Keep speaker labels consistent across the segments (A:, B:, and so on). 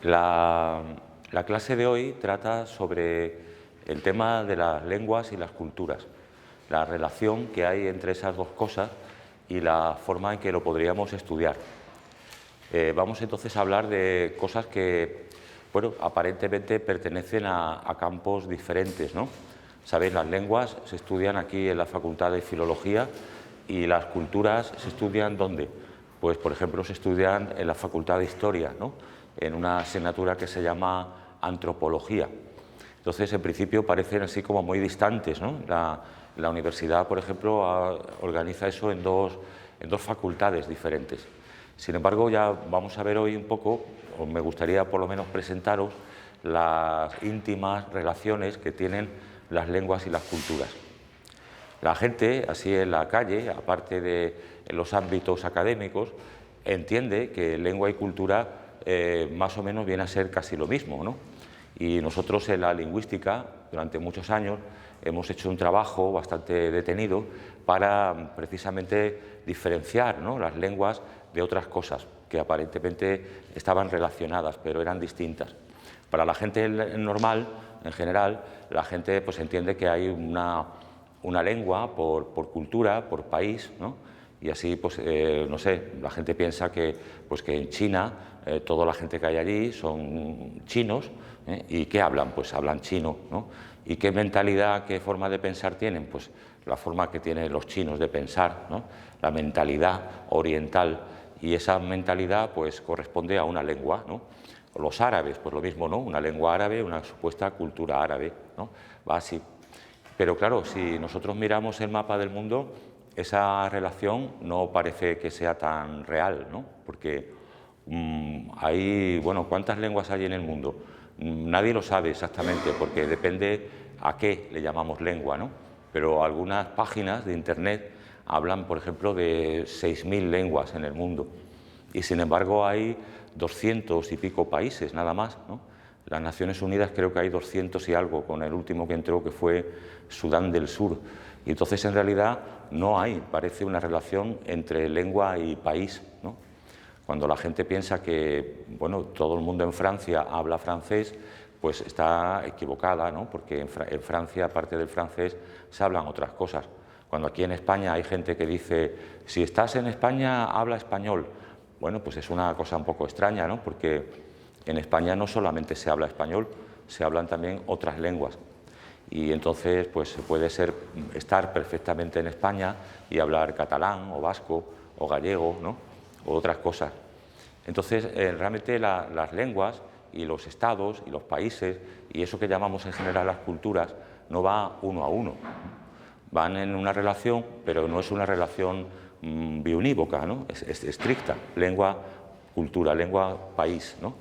A: La, la clase de hoy trata sobre el tema de las lenguas y las culturas, la relación que hay entre esas dos cosas y la forma en que lo podríamos estudiar. Vamos entonces a hablar de cosas que, bueno, aparentemente pertenecen a campos diferentes, ¿no? Sabéis, las lenguas se estudian aquí en la Facultad de Filología y las culturas se estudian ¿dónde? Pues, por ejemplo, se estudian en la Facultad de Historia, ¿no? En una asignatura que se llama Antropología. Entonces, en principio, parecen así como muy distantes, ¿no? La universidad, por ejemplo, organiza eso en dos facultades diferentes. Sin embargo, ya vamos a ver hoy un poco, o me gustaría por lo menos presentaros, las íntimas relaciones que tienen las lenguas y las culturas. La gente, así en la calle, aparte de en los ámbitos académicos, entiende que lengua y cultura más o menos viene a ser casi lo mismo, ¿no? Y nosotros en la lingüística, durante muchos años, hemos hecho un trabajo bastante detenido para precisamente diferenciar, ¿no?, las lenguas de otras cosas que aparentemente estaban relacionadas, pero eran distintas. Para la gente normal, en general, la gente pues entiende que hay una lengua por cultura, por país, ¿no? Y así, pues, no sé, la gente piensa que en China toda la gente que hay allí son chinos, ¿y qué hablan? Pues hablan chino, ¿no? ¿Y qué mentalidad, qué forma de pensar tienen? Pues la forma que tienen los chinos de pensar, ¿no? La mentalidad oriental, y esa mentalidad pues corresponde a una lengua, ¿no? Los árabes, pues lo mismo, ¿no? Una lengua árabe, una supuesta cultura árabe, ¿no? Va así. Pero claro, si nosotros miramos el mapa del mundo, esa relación no parece que sea tan real, ¿no? Porque hay, bueno, ¿cuántas lenguas hay en el mundo? Nadie lo sabe exactamente, porque depende a qué le llamamos lengua, ¿no? Pero algunas páginas de Internet hablan, por ejemplo, de 6.000 lenguas en el mundo. Y sin embargo hay 200 y pico países, nada más, ¿no? Las Naciones Unidas creo que hay 200 y algo, con el último que entró, que fue Sudán del Sur. Y entonces, en realidad, no hay, parece, una relación entre lengua y país, ¿no? Cuando la gente piensa que, bueno, todo el mundo en Francia habla francés, pues está equivocada, ¿no? Porque en Francia, aparte del francés, se hablan otras cosas. Cuando aquí en España hay gente que dice, si estás en España, habla español. Bueno, pues es una cosa un poco extraña, ¿no? Porque en España no solamente se habla español, se hablan también otras lenguas. Y entonces, pues se puede estar perfectamente en España y hablar catalán o vasco o gallego, ¿no? O otras cosas. Entonces, realmente las lenguas y los estados y los países y eso que llamamos en general las culturas no va uno a uno. Van en una relación, pero no es una relación biunívoca, ¿no? Es estricta, lengua-cultura, lengua-país, ¿no?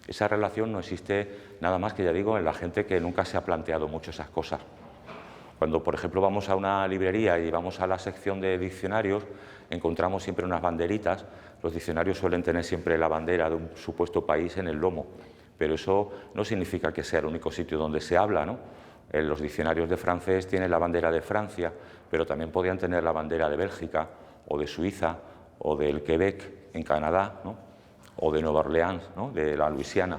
A: Esa relación no existe nada más que, ya digo, en la gente que nunca se ha planteado mucho esas cosas. Cuando, por ejemplo, vamos a una librería y vamos a la sección de diccionarios, encontramos siempre unas banderitas. Los diccionarios suelen tener siempre la bandera de un supuesto país en el lomo, pero eso no significa que sea el único sitio donde se habla, ¿no? Los diccionarios de francés tienen la bandera de Francia, pero también podrían tener la bandera de Bélgica, o de Suiza, o del Quebec, en Canadá, ¿no? O de Nueva Orleans, ¿no? De la Luisiana.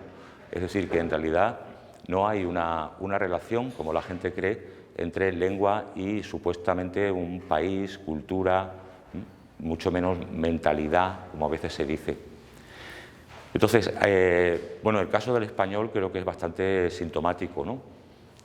A: Es decir, que en realidad no hay una relación, como la gente cree, entre lengua y supuestamente un país, cultura, mucho menos mentalidad, como a veces se dice. Entonces, bueno, el caso del español creo que es bastante sintomático, ¿no?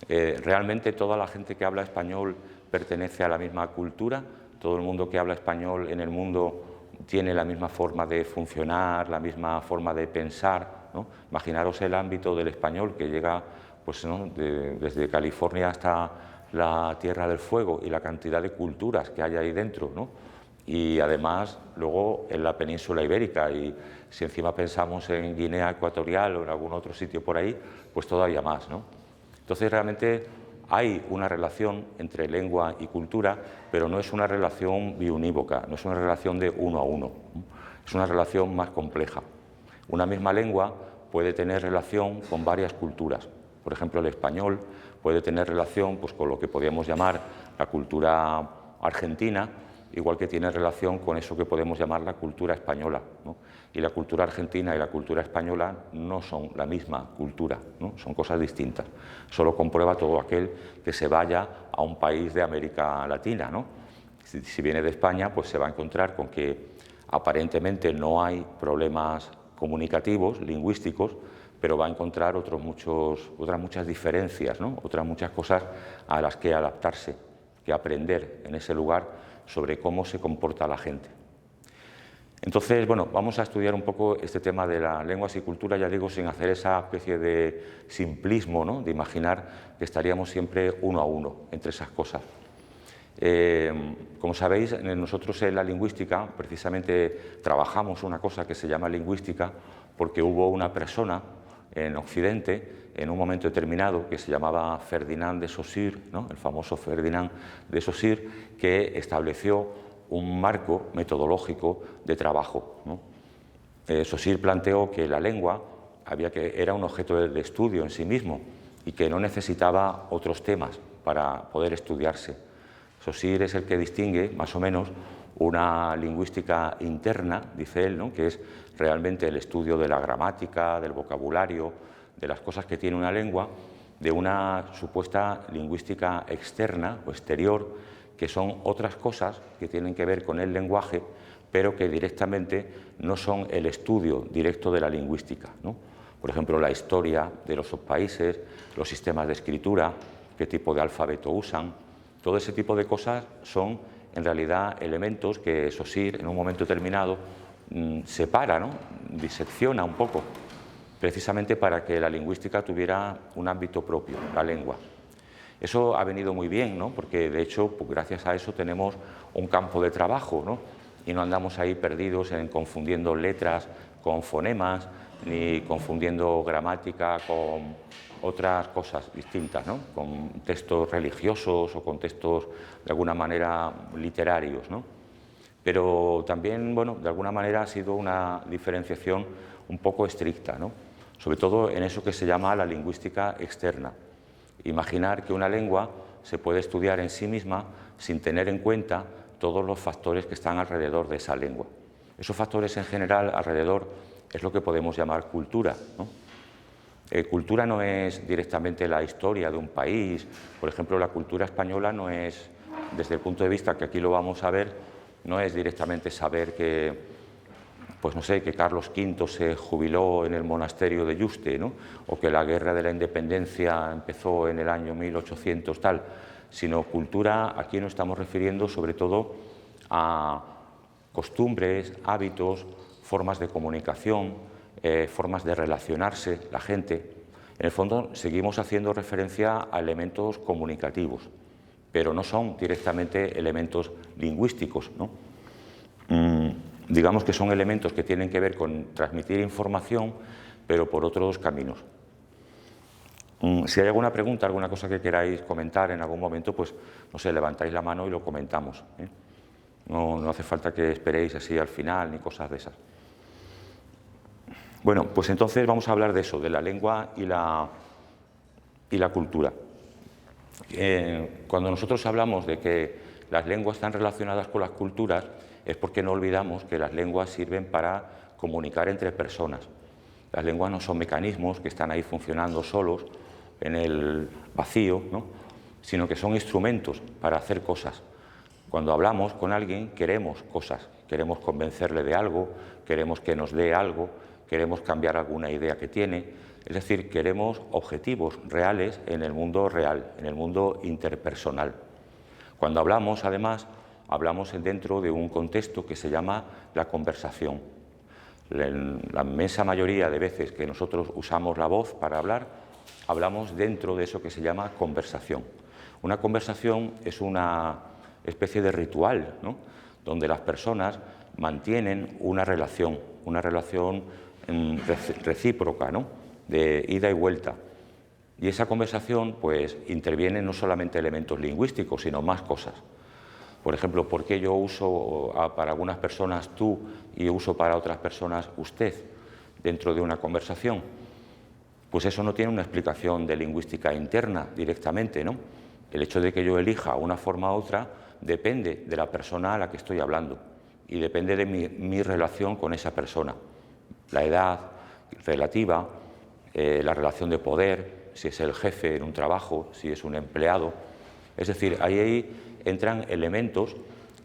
A: Realmente toda la gente que habla español pertenece a la misma cultura, todo el mundo que habla español en el mundo tiene la misma forma de funcionar, la misma forma de pensar, ¿no? Imaginaros el ámbito del español que llega, pues, ¿no?, desde California hasta la Tierra del Fuego, y la cantidad de culturas que hay ahí dentro, ¿no? Y además luego en la península ibérica, y si encima pensamos en Guinea Ecuatorial o en algún otro sitio por ahí, pues todavía más, ¿no? Entonces realmente hay una relación entre lengua y cultura, pero no es una relación biunívoca, no es una relación de uno a uno, es una relación más compleja. Una misma lengua puede tener relación con varias culturas. Por ejemplo, el español puede tener relación, pues, con lo que podríamos llamar la cultura argentina, igual que tiene relación con eso que podemos llamar la cultura española, ¿no? Y la cultura argentina y la cultura española no son la misma cultura, ¿no? Son cosas distintas. Solo comprueba todo aquel que se vaya a un país de América Latina, ¿no? Si viene de España, pues se va a encontrar con que aparentemente no hay problemas comunicativos, lingüísticos, pero va a encontrar otras muchas diferencias, ¿no? Otras muchas cosas a las que adaptarse, que aprender en ese lugar sobre cómo se comporta la gente. Entonces, bueno, vamos a estudiar un poco este tema de las lenguas y cultura, ya digo, sin hacer esa especie de simplismo, ¿no? De imaginar que estaríamos siempre uno a uno entre esas cosas. Como sabéis, nosotros en la lingüística precisamente trabajamos una cosa que se llama lingüística porque hubo una persona en Occidente en un momento determinado que se llamaba Ferdinand de Saussure, ¿no? El famoso Ferdinand de Saussure, que estableció un marco metodológico de trabajo, ¿no? Saussure planteó que la lengua era un objeto de estudio en sí mismo y que no necesitaba otros temas para poder estudiarse. Saussure es el que distingue, más o menos, una lingüística interna, dice él, ¿no? Que es realmente el estudio de la gramática, del vocabulario, de las cosas que tiene una lengua, de una supuesta lingüística externa o exterior, que son otras cosas que tienen que ver con el lenguaje, pero que directamente no son el estudio directo de la lingüística, ¿no? Por ejemplo, la historia de los países, los sistemas de escritura, qué tipo de alfabeto usan. Todo ese tipo de cosas son, en realidad, elementos que Saussure, en un momento determinado, separa, ¿no? Disecciona un poco, precisamente para que la lingüística tuviera un ámbito propio, la lengua. Eso ha venido muy bien, ¿no? Porque, de hecho, pues, gracias a eso tenemos un campo de trabajo, ¿no? Y no andamos ahí perdidos en confundiendo letras con fonemas, ni confundiendo gramática con otras cosas distintas, ¿no? Con textos religiosos o con textos de alguna manera literarios, ¿no? Pero también, bueno, de alguna manera ha sido una diferenciación un poco estricta, ¿no? Sobre todo en eso que se llama la lingüística externa. Imaginar que una lengua se puede estudiar en sí misma sin tener en cuenta todos los factores que están alrededor de esa lengua. Esos factores en general alrededor es lo que podemos llamar cultura, ¿no? Cultura no es directamente la historia de un país. Por ejemplo, la cultura española no es, desde el punto de vista que aquí lo vamos a ver, no es directamente saber que, pues no sé, que Carlos V se jubiló en el monasterio de Yuste, ¿no? O que la guerra de la independencia empezó en el año 1800 tal, sino cultura, aquí nos estamos refiriendo sobre todo a costumbres, hábitos, formas de comunicación, formas de relacionarse la gente. En el fondo seguimos haciendo referencia a elementos comunicativos, pero no son directamente elementos lingüísticos, ¿no? Digamos que son elementos que tienen que ver con transmitir información, pero por otros caminos. Si hay alguna pregunta, alguna cosa que queráis comentar en algún momento, pues, no sé, levantáis la mano y lo comentamos, ¿eh? No hace falta que esperéis así al final ni cosas de esas. Bueno, pues entonces vamos a hablar de eso, de la lengua y la cultura. Cuando nosotros hablamos de que las lenguas están relacionadas con las culturas, es porque no olvidamos que las lenguas sirven para comunicar entre personas. Las lenguas no son mecanismos que están ahí funcionando solos en el vacío, ¿no? Sino que son instrumentos para hacer cosas. Cuando hablamos con alguien queremos cosas, queremos convencerle de algo, queremos que nos dé algo, queremos cambiar alguna idea que tiene, es decir, queremos objetivos reales en el mundo real, en el mundo interpersonal. Cuando hablamos, además, hablamos dentro de un contexto que se llama la conversación. La inmensa mayoría de veces que nosotros usamos la voz para hablar, hablamos dentro de eso que se llama conversación. Una conversación es una especie de ritual, ¿no? Donde las personas mantienen una relación recíproca, ¿no? De ida y vuelta. Y esa conversación, pues, interviene no solamente elementos lingüísticos, sino más cosas. Por ejemplo, ¿por qué yo uso para algunas personas tú y uso para otras personas usted dentro de una conversación? Pues eso no tiene una explicación de lingüística interna directamente, ¿no? El hecho de que yo elija una forma u otra depende de la persona a la que estoy hablando y depende de mi relación con esa persona. La edad relativa, la relación de poder, si es el jefe en un trabajo, si es un empleado. Es decir, ahí entran elementos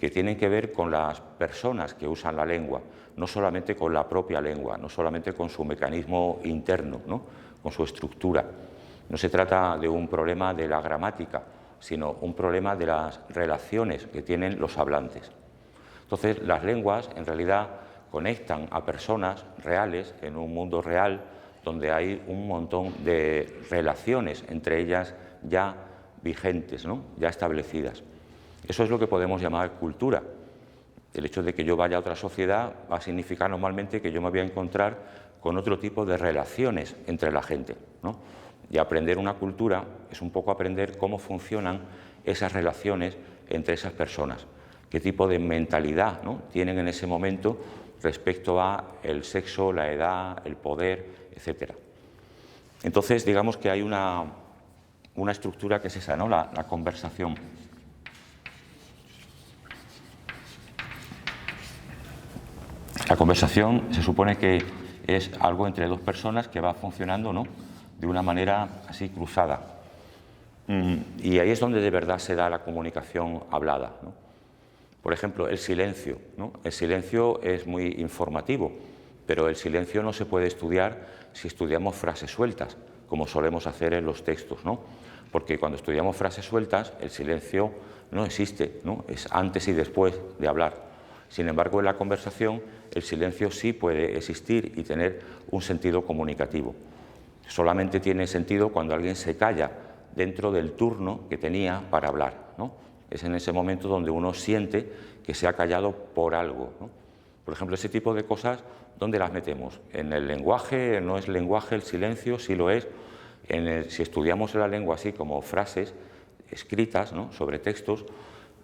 A: que tienen que ver con las personas que usan la lengua, no solamente con la propia lengua, no solamente con su mecanismo interno, ¿no?, con su estructura. No se trata de un problema de la gramática, sino un problema de las relaciones que tienen los hablantes. Entonces, las lenguas en realidad conectan a personas reales en un mundo real donde hay un montón de relaciones entre ellas ya vigentes, ¿no?, ya establecidas. Eso es lo que podemos llamar cultura. El hecho de que yo vaya a otra sociedad va a significar normalmente que yo me voy a encontrar con otro tipo de relaciones entre la gente, ¿no? Y aprender una cultura es un poco aprender cómo funcionan esas relaciones entre esas personas, qué tipo de mentalidad, ¿no?, tienen en ese momento respecto a el sexo, la edad, el poder, etc. Entonces, digamos que hay una estructura que es esa, ¿no?, la conversación. La conversación se supone que es algo entre dos personas que va funcionando, ¿no?, de una manera así cruzada. Y ahí es donde de verdad se da la comunicación hablada, ¿no? Por ejemplo, el silencio, ¿no? El silencio es muy informativo, pero el silencio no se puede estudiar si estudiamos frases sueltas, como solemos hacer en los textos, ¿no? Porque cuando estudiamos frases sueltas, el silencio no existe, ¿no?, es antes y después de hablar. Sin embargo, en la conversación, el silencio sí puede existir y tener un sentido comunicativo. Solamente tiene sentido cuando alguien se calla dentro del turno que tenía para hablar, ¿no? Es en ese momento donde uno siente que se ha callado por algo, ¿no? Por ejemplo, ese tipo de cosas, ¿dónde las metemos? ¿En el lenguaje? ¿No es lenguaje el silencio? Sí lo es. Si estudiamos la lengua así como frases escritas, ¿no?, sobre textos,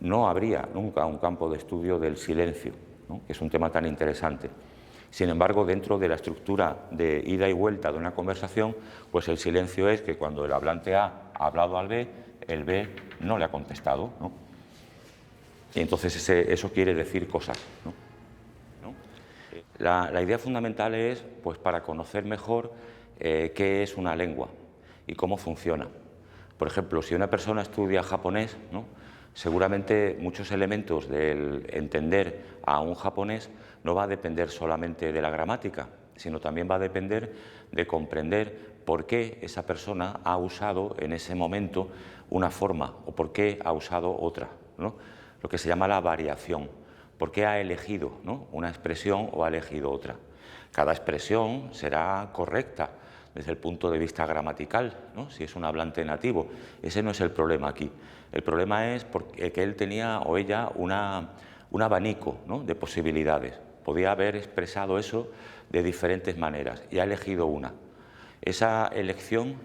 A: no habría nunca un campo de estudio del silencio, ¿no?, que es un tema tan interesante. Sin embargo, dentro de la estructura de ida y vuelta de una conversación, pues el silencio es que cuando el hablante A ha hablado al B, el B no le ha contestado, ¿no? Y entonces eso quiere decir cosas, ¿no? La idea fundamental es, pues, para conocer mejor qué es una lengua y cómo funciona. Por ejemplo, si una persona estudia japonés, ¿no?, seguramente muchos elementos del entender a un japonés no va a depender solamente de la gramática, sino también va a depender de comprender por qué esa persona ha usado en ese momento una forma o por qué ha usado otra, ¿no?, lo que se llama la variación. ¿Por qué ha elegido, ¿no?, una expresión o ha elegido otra? Cada expresión será correcta desde el punto de vista gramatical, ¿no?, si es un hablante nativo. Ese no es el problema aquí. El problema es que él tenía o ella un abanico, ¿no?, de posibilidades. Podía haber expresado eso de diferentes maneras y ha elegido una. Esa elección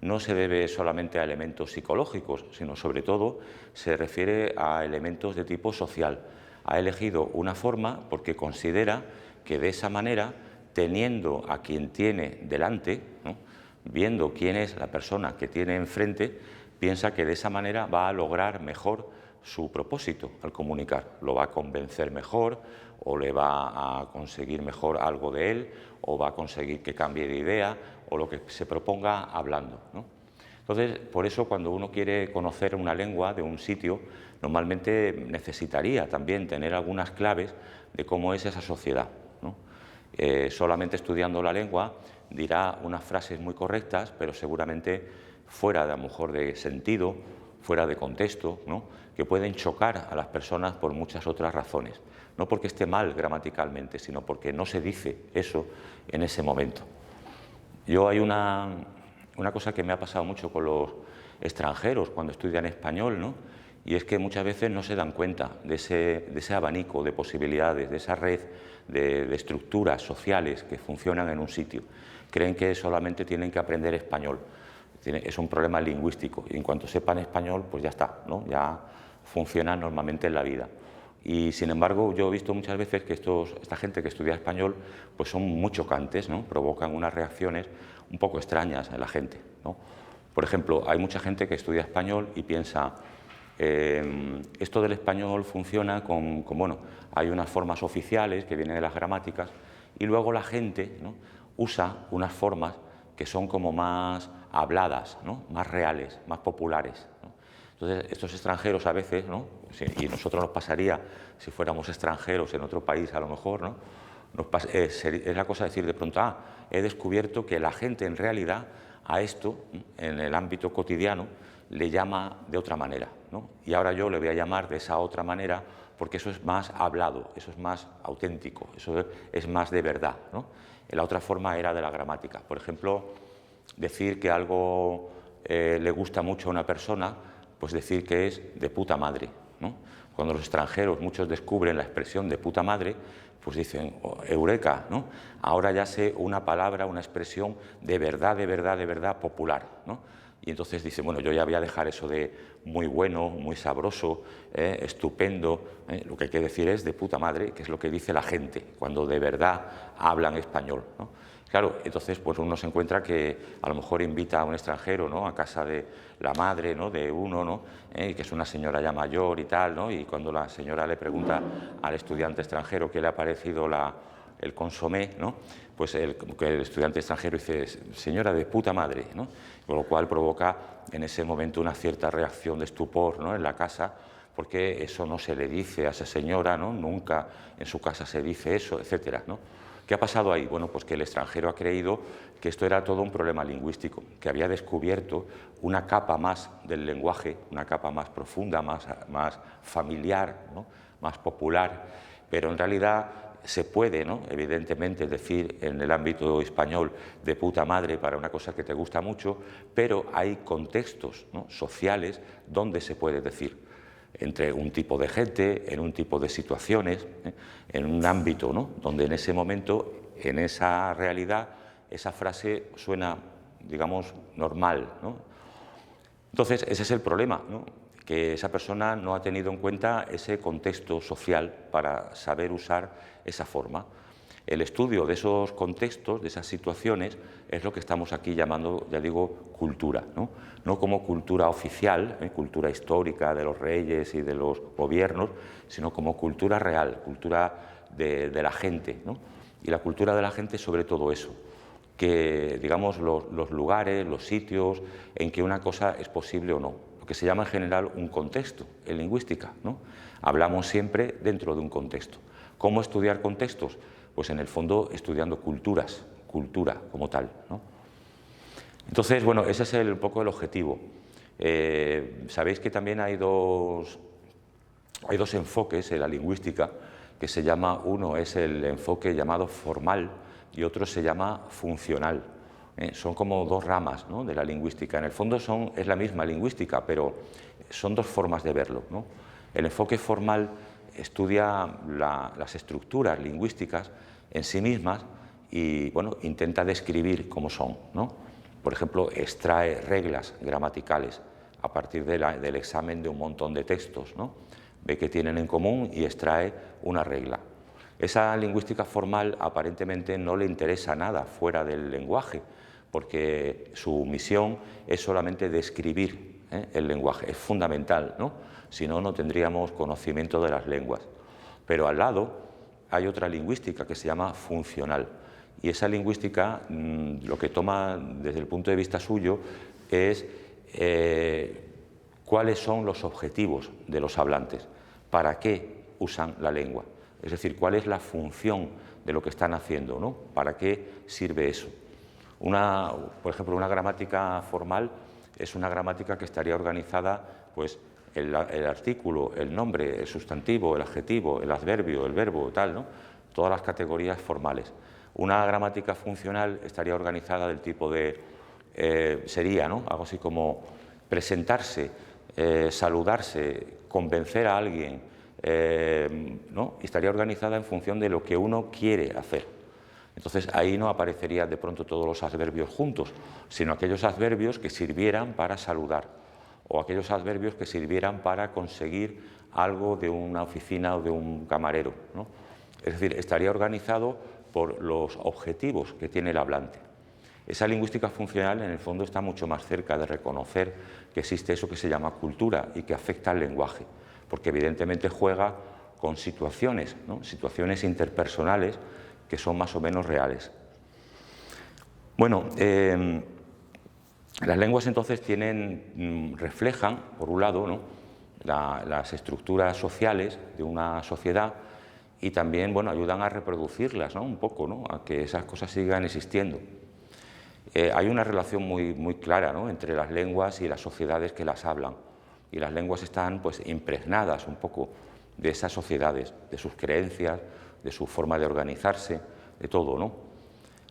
A: no se debe solamente a elementos psicológicos, sino sobre todo se refiere a elementos de tipo social. Ha elegido una forma porque considera que de esa manera, teniendo a quien tiene delante, ¿no?, viendo quién es la persona que tiene enfrente, piensa que de esa manera va a lograr mejor su propósito al comunicar. Lo va a convencer mejor, o le va a conseguir mejor algo de él, o va a conseguir que cambie de idea, o lo que se proponga hablando, ¿no? Entonces, por eso cuando uno quiere conocer una lengua de un sitio, normalmente necesitaría también tener algunas claves de cómo es esa sociedad, ¿no? Solamente estudiando la lengua dirá unas frases muy correctas, pero seguramente fuera de, a lo mejor, de sentido, fuera de contexto, ¿no?, que pueden chocar a las personas por muchas otras razones. No porque esté mal gramaticalmente, sino porque no se dice eso en ese momento. Hay una cosa que me ha pasado mucho con los extranjeros cuando estudian español, ¿no?, y es que muchas veces no se dan cuenta de ese abanico de posibilidades, de esa red de estructuras sociales que funcionan en un sitio. Creen que solamente tienen que aprender español. Es un problema lingüístico y en cuanto sepan español, pues ya está, ¿no?, ya funciona normalmente en la vida. Y sin embargo, yo he visto muchas veces que esta gente que estudia español pues son muy chocantes, ¿no?, provocan unas reacciones un poco extrañas en la gente, ¿no? Por ejemplo, hay mucha gente que estudia español y piensa, Esto del español funciona bueno, hay unas formas oficiales que vienen de las gramáticas y luego la gente, ¿no?, usa unas formas que son como más habladas, ¿no?, más reales, más populares, ¿no? Entonces, estos extranjeros a veces, ¿no?, y nosotros nos pasaría si fuéramos extranjeros en otro país a lo mejor, ¿no?, es la cosa de decir de pronto, he descubierto que la gente en realidad a esto, en el ámbito cotidiano, le llama de otra manera, ¿no? Y ahora yo le voy a llamar de esa otra manera porque eso es más hablado, eso es más auténtico, eso es más de verdad, ¿no? La otra forma era de la gramática. Por ejemplo, decir que algo le gusta mucho a una persona, pues decir que es de puta madre, ¿no? Cuando los extranjeros, muchos descubren la expresión de puta madre, pues dicen, eureka, ¿no? Ahora ya sé una palabra, una expresión de verdad popular, ¿no? Y entonces dicen, bueno, yo ya voy a dejar eso de muy bueno, muy sabroso, estupendo, lo que hay que decir es de puta madre, que es lo que dice la gente cuando de verdad hablan español, ¿no? Claro, entonces pues uno se encuentra que a lo mejor invita a un extranjero, ¿no?, a casa de la madre, ¿no?, de uno, ¿no?, que es una señora ya mayor y tal, ¿no?, y cuando la señora le pregunta al estudiante extranjero qué le ha parecido el consomé, ¿no?, pues el estudiante extranjero dice, señora de puta madre, ¿no?, con lo cual provoca en ese momento una cierta reacción de estupor, ¿no?, en la casa, porque eso no se le dice a esa señora, ¿no?, nunca en su casa se dice eso, etcétera, ¿no? ¿Qué ha pasado ahí? Bueno, pues que el extranjero ha creído que esto era todo un problema lingüístico, que había descubierto una capa más del lenguaje, una capa más profunda, más familiar, ¿no?, más popular, pero en realidad se puede, ¿no?, evidentemente decir en el ámbito español de puta madre para una cosa que te gusta mucho, pero hay contextos, ¿no?, sociales donde se puede decir entre un tipo de gente, en un tipo de situaciones, en un ámbito, ¿no?, donde en ese momento, en esa realidad, esa frase suena, digamos, normal, ¿no? Entonces, ese es el problema, ¿no?, que esa persona no ha tenido en cuenta ese contexto social para saber usar esa forma. El estudio de esos contextos, de esas situaciones, es lo que estamos aquí llamando, ya digo, cultura, ¿no? No como cultura oficial, cultura histórica de los reyes y de los gobiernos, sino como cultura real, cultura de la gente, ¿no? Y la cultura de la gente es sobre todo eso, que, digamos, los lugares, los sitios en que una cosa es posible o no, lo que se llama en general un contexto en lingüística, ¿no? Hablamos siempre dentro de un contexto. ¿Cómo estudiar contextos? Pues en el fondo estudiando culturas, cultura como tal, ¿no? Entonces, bueno, ese es un poco el objetivo. Sabéis que también hay dos enfoques en la lingüística que se llama, uno es el enfoque llamado formal y otro se llama funcional. Son como dos ramas, ¿no?, de la lingüística. En el fondo es la misma lingüística, pero son dos formas de verlo, ¿no? El enfoque formal estudia las estructuras lingüísticas en sí mismas y, bueno, intenta describir cómo son, ¿no? Por ejemplo, extrae reglas gramaticales a partir del examen de un montón de textos, ¿no? Ve qué tienen en común y extrae una regla. Esa lingüística formal aparentemente no le interesa nada fuera del lenguaje, porque su misión es solamente describir el lenguaje, es fundamental, ¿no? Si no, no tendríamos conocimiento de las lenguas. Pero al lado hay otra lingüística que se llama funcional, y esa lingüística lo que toma desde el punto de vista suyo es cuáles son los objetivos de los hablantes, para qué usan la lengua, es decir, cuál es la función de lo que están haciendo, ¿no? ¿Para qué sirve eso? Por ejemplo, una gramática formal es una gramática que estaría organizada, pues, el artículo, el nombre, el sustantivo, el adjetivo, el adverbio, el verbo, tal, ¿no? Todas las categorías formales. Una gramática funcional estaría organizada del tipo de, sería, ¿no?, algo así como presentarse, saludarse, convencer a alguien, ¿no? Y estaría organizada en función de lo que uno quiere hacer. Entonces, ahí no aparecerían de pronto todos los adverbios juntos, sino aquellos adverbios que sirvieran para saludar o aquellos adverbios que sirvieran para conseguir algo de una oficina o de un camarero, ¿no? Es decir, estaría organizado por los objetivos que tiene el hablante. Esa lingüística funcional, en el fondo, está mucho más cerca de reconocer que existe eso que se llama cultura y que afecta al lenguaje, porque evidentemente juega con situaciones, ¿no? Situaciones interpersonales que son más o menos reales. Bueno, las lenguas entonces reflejan, por un lado, ¿no?, las estructuras sociales de una sociedad y también, bueno, ayudan a reproducirlas, ¿no?, un poco, ¿no?, a que esas cosas sigan existiendo. Hay una relación muy clara, ¿no?, entre las lenguas y las sociedades que las hablan, y las lenguas están, pues, impregnadas un poco de esas sociedades, de sus creencias, de su forma de organizarse, de todo, ¿no?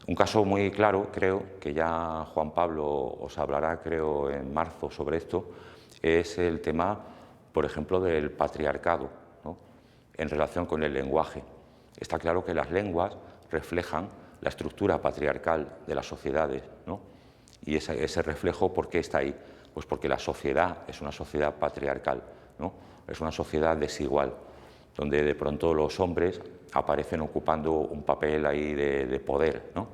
A: Un caso muy claro, creo, que ya Juan Pablo os hablará, creo, en marzo sobre esto, es el tema, por ejemplo, del patriarcado, ¿no?, en relación con el lenguaje. Está claro que las lenguas reflejan la estructura patriarcal de las sociedades, ¿no? Y ese reflejo, ¿por qué está ahí? Pues porque la sociedad es una sociedad patriarcal, ¿no? Es una sociedad desigual, donde de pronto los hombres aparecen ocupando un papel ahí de poder, ¿no?,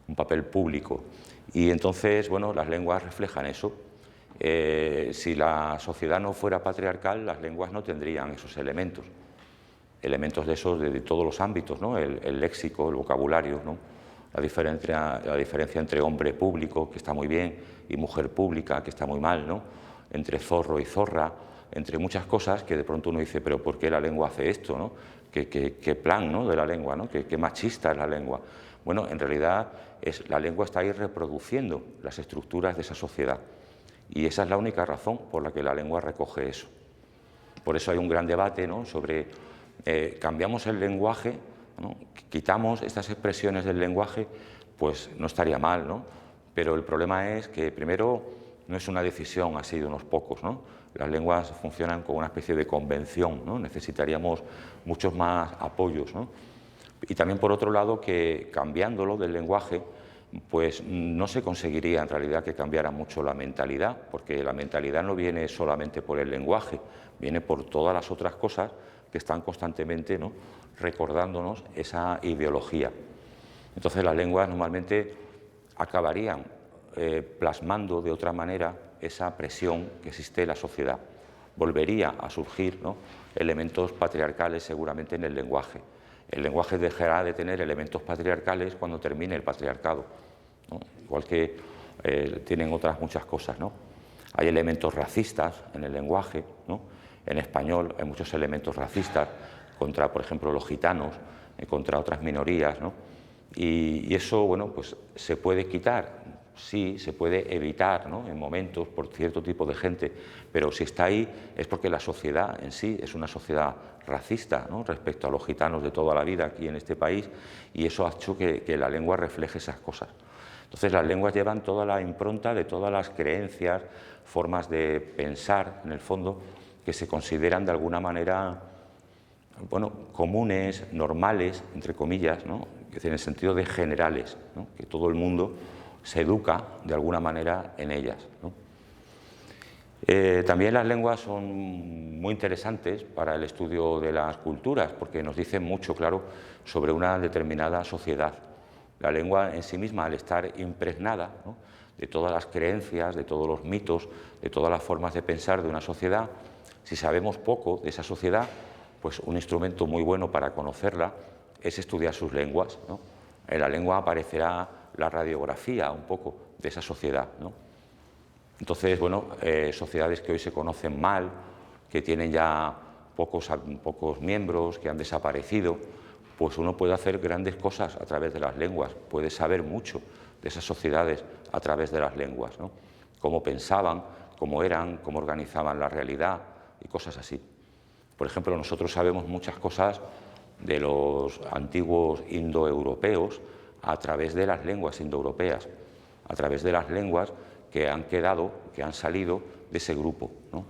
A: un papel público. Y entonces, bueno, las lenguas reflejan eso. Si la sociedad no fuera patriarcal, las lenguas no tendrían esos elementos de esos de todos los ámbitos, ¿no?, el léxico, el vocabulario, ¿no?, la diferencia entre hombre público, que está muy bien, y mujer pública, que está muy mal, ¿no?, entre zorro y zorra, entre muchas cosas que de pronto uno dice, pero ¿por qué la lengua hace esto, ¿no? ¿Qué plan, ¿no?, de la lengua, ¿no? ¿Qué machista es la lengua? Bueno, en realidad la lengua está ahí reproduciendo las estructuras de esa sociedad, y esa es la única razón por la que la lengua recoge eso. Por eso hay un gran debate, ¿no?, sobre cambiamos el lenguaje, ¿no?, quitamos estas expresiones del lenguaje, pues no estaría mal, ¿no? Pero el problema es que, primero, no es una decisión así de unos pocos, ¿no? Las lenguas funcionan como una especie de convención, ¿no? Necesitaríamos muchos más apoyos, ¿no? Y también, por otro lado, que cambiándolo del lenguaje, pues no se conseguiría en realidad que cambiara mucho la mentalidad, porque la mentalidad no viene solamente por el lenguaje, viene por todas las otras cosas que están constantemente, ¿no?, recordándonos esa ideología. Entonces las lenguas normalmente acabarían plasmando de otra manera esa presión que existe en la sociedad. Volvería a surgir, ¿no?, elementos patriarcales seguramente en el lenguaje. El lenguaje dejará de tener elementos patriarcales cuando termine el patriarcado, ¿no?, igual que tienen otras muchas cosas, ¿no? Hay elementos racistas en el lenguaje, ¿no? En español hay muchos elementos racistas contra, por ejemplo, los gitanos, contra otras minorías, ¿no? Y eso, bueno, pues se puede quitar, sí, se puede evitar, ¿no?, en momentos por cierto tipo de gente, pero si está ahí es porque la sociedad en sí es una sociedad racista, ¿no?, respecto a los gitanos de toda la vida aquí en este país, y eso ha hecho que la lengua refleje esas cosas. Entonces las lenguas llevan toda la impronta de todas las creencias, formas de pensar, en el fondo, que se consideran de alguna manera, bueno, comunes, normales, entre comillas, ¿no?, en el sentido de generales, ¿no?, que todo el mundo se educa de alguna manera en ellas, ¿no? También las lenguas son muy interesantes para el estudio de las culturas, porque nos dicen mucho, claro, sobre una determinada sociedad. La lengua en sí misma, al estar impregnada, ¿no?, de todas las creencias, de todos los mitos, de todas las formas de pensar de una sociedad, si sabemos poco de esa sociedad, pues un instrumento muy bueno para conocerla es estudiar sus lenguas, ¿no? En la lengua aparecerá la radiografía un poco de esa sociedad, ¿no? Entonces, bueno, sociedades que hoy se conocen mal, que tienen ya pocos miembros, que han desaparecido, pues uno puede hacer grandes cosas a través de las lenguas, puede saber mucho de esas sociedades a través de las lenguas, ¿no? Cómo pensaban, cómo eran, cómo organizaban la realidad y cosas así. Por ejemplo, nosotros sabemos muchas cosas de los antiguos indoeuropeos a través de las lenguas indoeuropeas, a través de las lenguas que han quedado, que han salido de ese grupo, ¿no?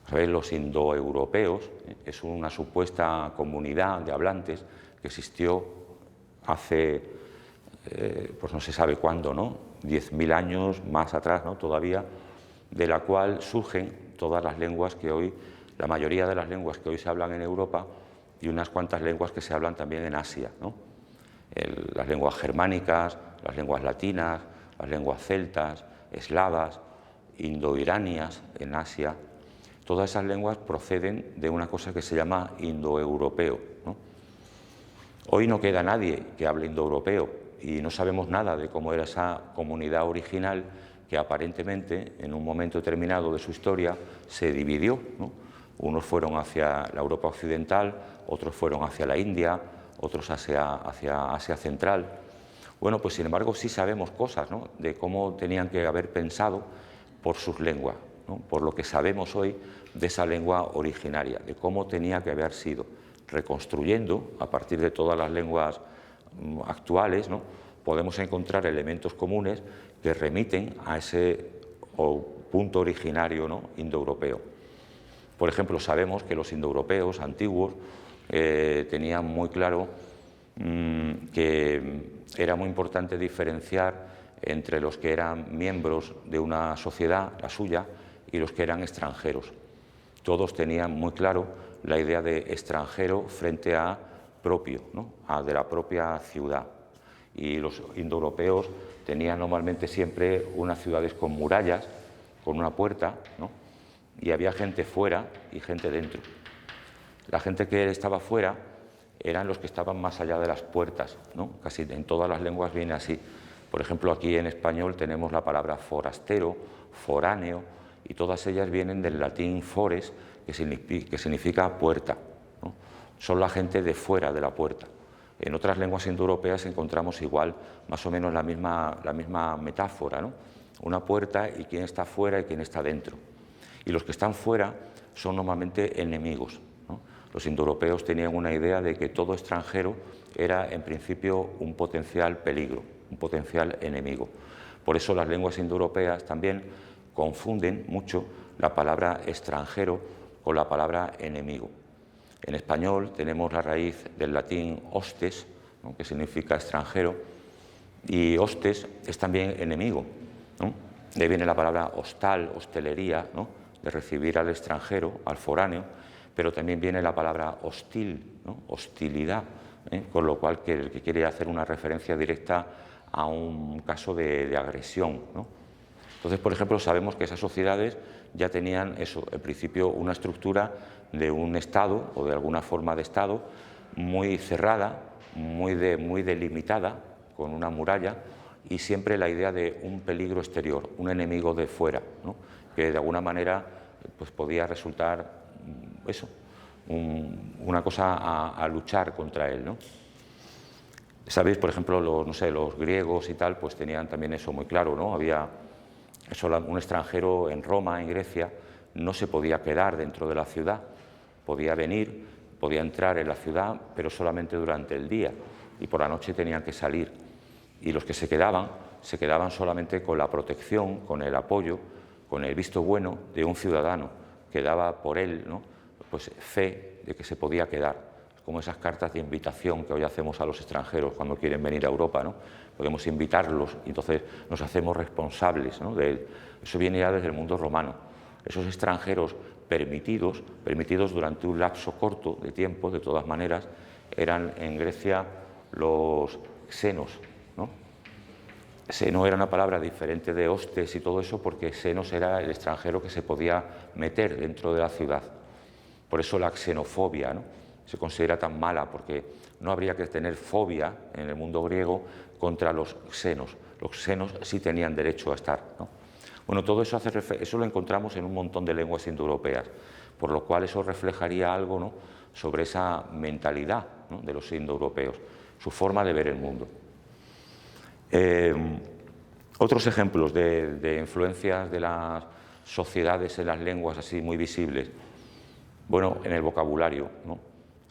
A: ¿Sabéis? Los indoeuropeos es una supuesta comunidad de hablantes que existió hace, pues no se sabe cuándo, ¿no?, 10.000 años más atrás, ¿no?, todavía, de la cual surgen todas las lenguas que hoy, la mayoría de las lenguas que hoy se hablan en Europa y unas cuantas lenguas que se hablan también en Asia, ¿no? Las lenguas germánicas, las lenguas latinas, las lenguas celtas, eslavas, indoiranias en Asia. Todas esas lenguas proceden de una cosa que se llama indoeuropeo, ¿no? Hoy no queda nadie que hable indoeuropeo y no sabemos nada de cómo era esa comunidad original que aparentemente en un momento determinado de su historia se dividió, ¿no? Unos fueron hacia la Europa occidental, otros fueron hacia la India, otros hacia Asia Central. Bueno, pues sin embargo sí sabemos cosas, ¿no?, de cómo tenían que haber pensado por sus lenguas, ¿no?, por lo que sabemos hoy de esa lengua originaria, de cómo tenía que haber sido, reconstruyendo a partir de todas las lenguas actuales, ¿no?, podemos encontrar elementos comunes que remiten a ese punto originario, ¿no?, indoeuropeo. Por ejemplo, sabemos que los indoeuropeos antiguos tenían muy claro que era muy importante diferenciar entre los que eran miembros de una sociedad, la suya, y los que eran extranjeros. Todos tenían muy claro la idea de extranjero frente a propio, ¿no?, a de la propia ciudad. Y los indoeuropeos tenían normalmente siempre unas ciudades con murallas, con una puerta, ¿no?, y había gente fuera y gente dentro. La gente que estaba fuera eran los que estaban más allá de las puertas, ¿no? Casi en todas las lenguas viene así. Por ejemplo, aquí en español tenemos la palabra forastero, foráneo, y todas ellas vienen del latín fores, que significa puerta, ¿no? Son la gente de fuera de la puerta. En otras lenguas indoeuropeas encontramos igual, más o menos la misma metáfora, ¿no? Una puerta y quién está fuera y quién está dentro. Y los que están fuera son normalmente enemigos, ¿no? Los indoeuropeos tenían una idea de que todo extranjero era en principio un potencial peligro, un potencial enemigo. Por eso las lenguas indoeuropeas también confunden mucho la palabra extranjero con la palabra enemigo. En español tenemos la raíz del latín hostes, ¿no?, que significa extranjero, y hostes es también enemigo, ¿no? De ahí viene la palabra hostal, hostelería, ¿no?, de recibir al extranjero, al foráneo, pero también viene la palabra hostil, ¿no?, hostilidad, con lo cual que quiere hacer una referencia directa a un caso de agresión, ¿no? Entonces, por ejemplo, sabemos que esas sociedades ya tenían eso, en principio una estructura de un Estado o de alguna forma de Estado muy cerrada, muy delimitada, con una muralla, y siempre la idea de un peligro exterior, un enemigo de fuera, ¿no?, que de alguna manera pues podía resultar eso, una cosa a luchar contra él, ¿no? Sabéis, por ejemplo, los griegos y tal, pues tenían también eso muy claro, ¿no? Había un extranjero en Roma, en Grecia, no se podía quedar dentro de la ciudad, podía venir, podía entrar en la ciudad, pero solamente durante el día, y por la noche tenían que salir. Y los que se quedaban solamente con la protección, con el apoyo, con el visto bueno de un ciudadano que daba por él, ¿no?, pues fe de que se podía quedar, como esas cartas de invitación que hoy hacemos a los extranjeros cuando quieren venir a Europa, ¿no? Podemos invitarlos y entonces nos hacemos responsables, ¿no?, de él. Eso viene ya desde el mundo romano. Esos extranjeros permitidos durante un lapso corto de tiempo, de todas maneras, eran en Grecia los xenos, ¿no? Xeno era una palabra diferente de hostes y todo eso, porque xenos era el extranjero que se podía meter dentro de la ciudad. Por eso la xenofobia, ¿no?, se considera tan mala, porque no habría que tener fobia en el mundo griego contra los xenos. Los xenos sí tenían derecho a estar, ¿no? Bueno, todo eso eso lo encontramos en un montón de lenguas indoeuropeas, por lo cual eso reflejaría algo, ¿no?, sobre esa mentalidad, ¿no?, de los indoeuropeos, su forma de ver el mundo. Otros ejemplos de influencias de las sociedades en las lenguas así muy visibles. Bueno, en el vocabulario, ¿no?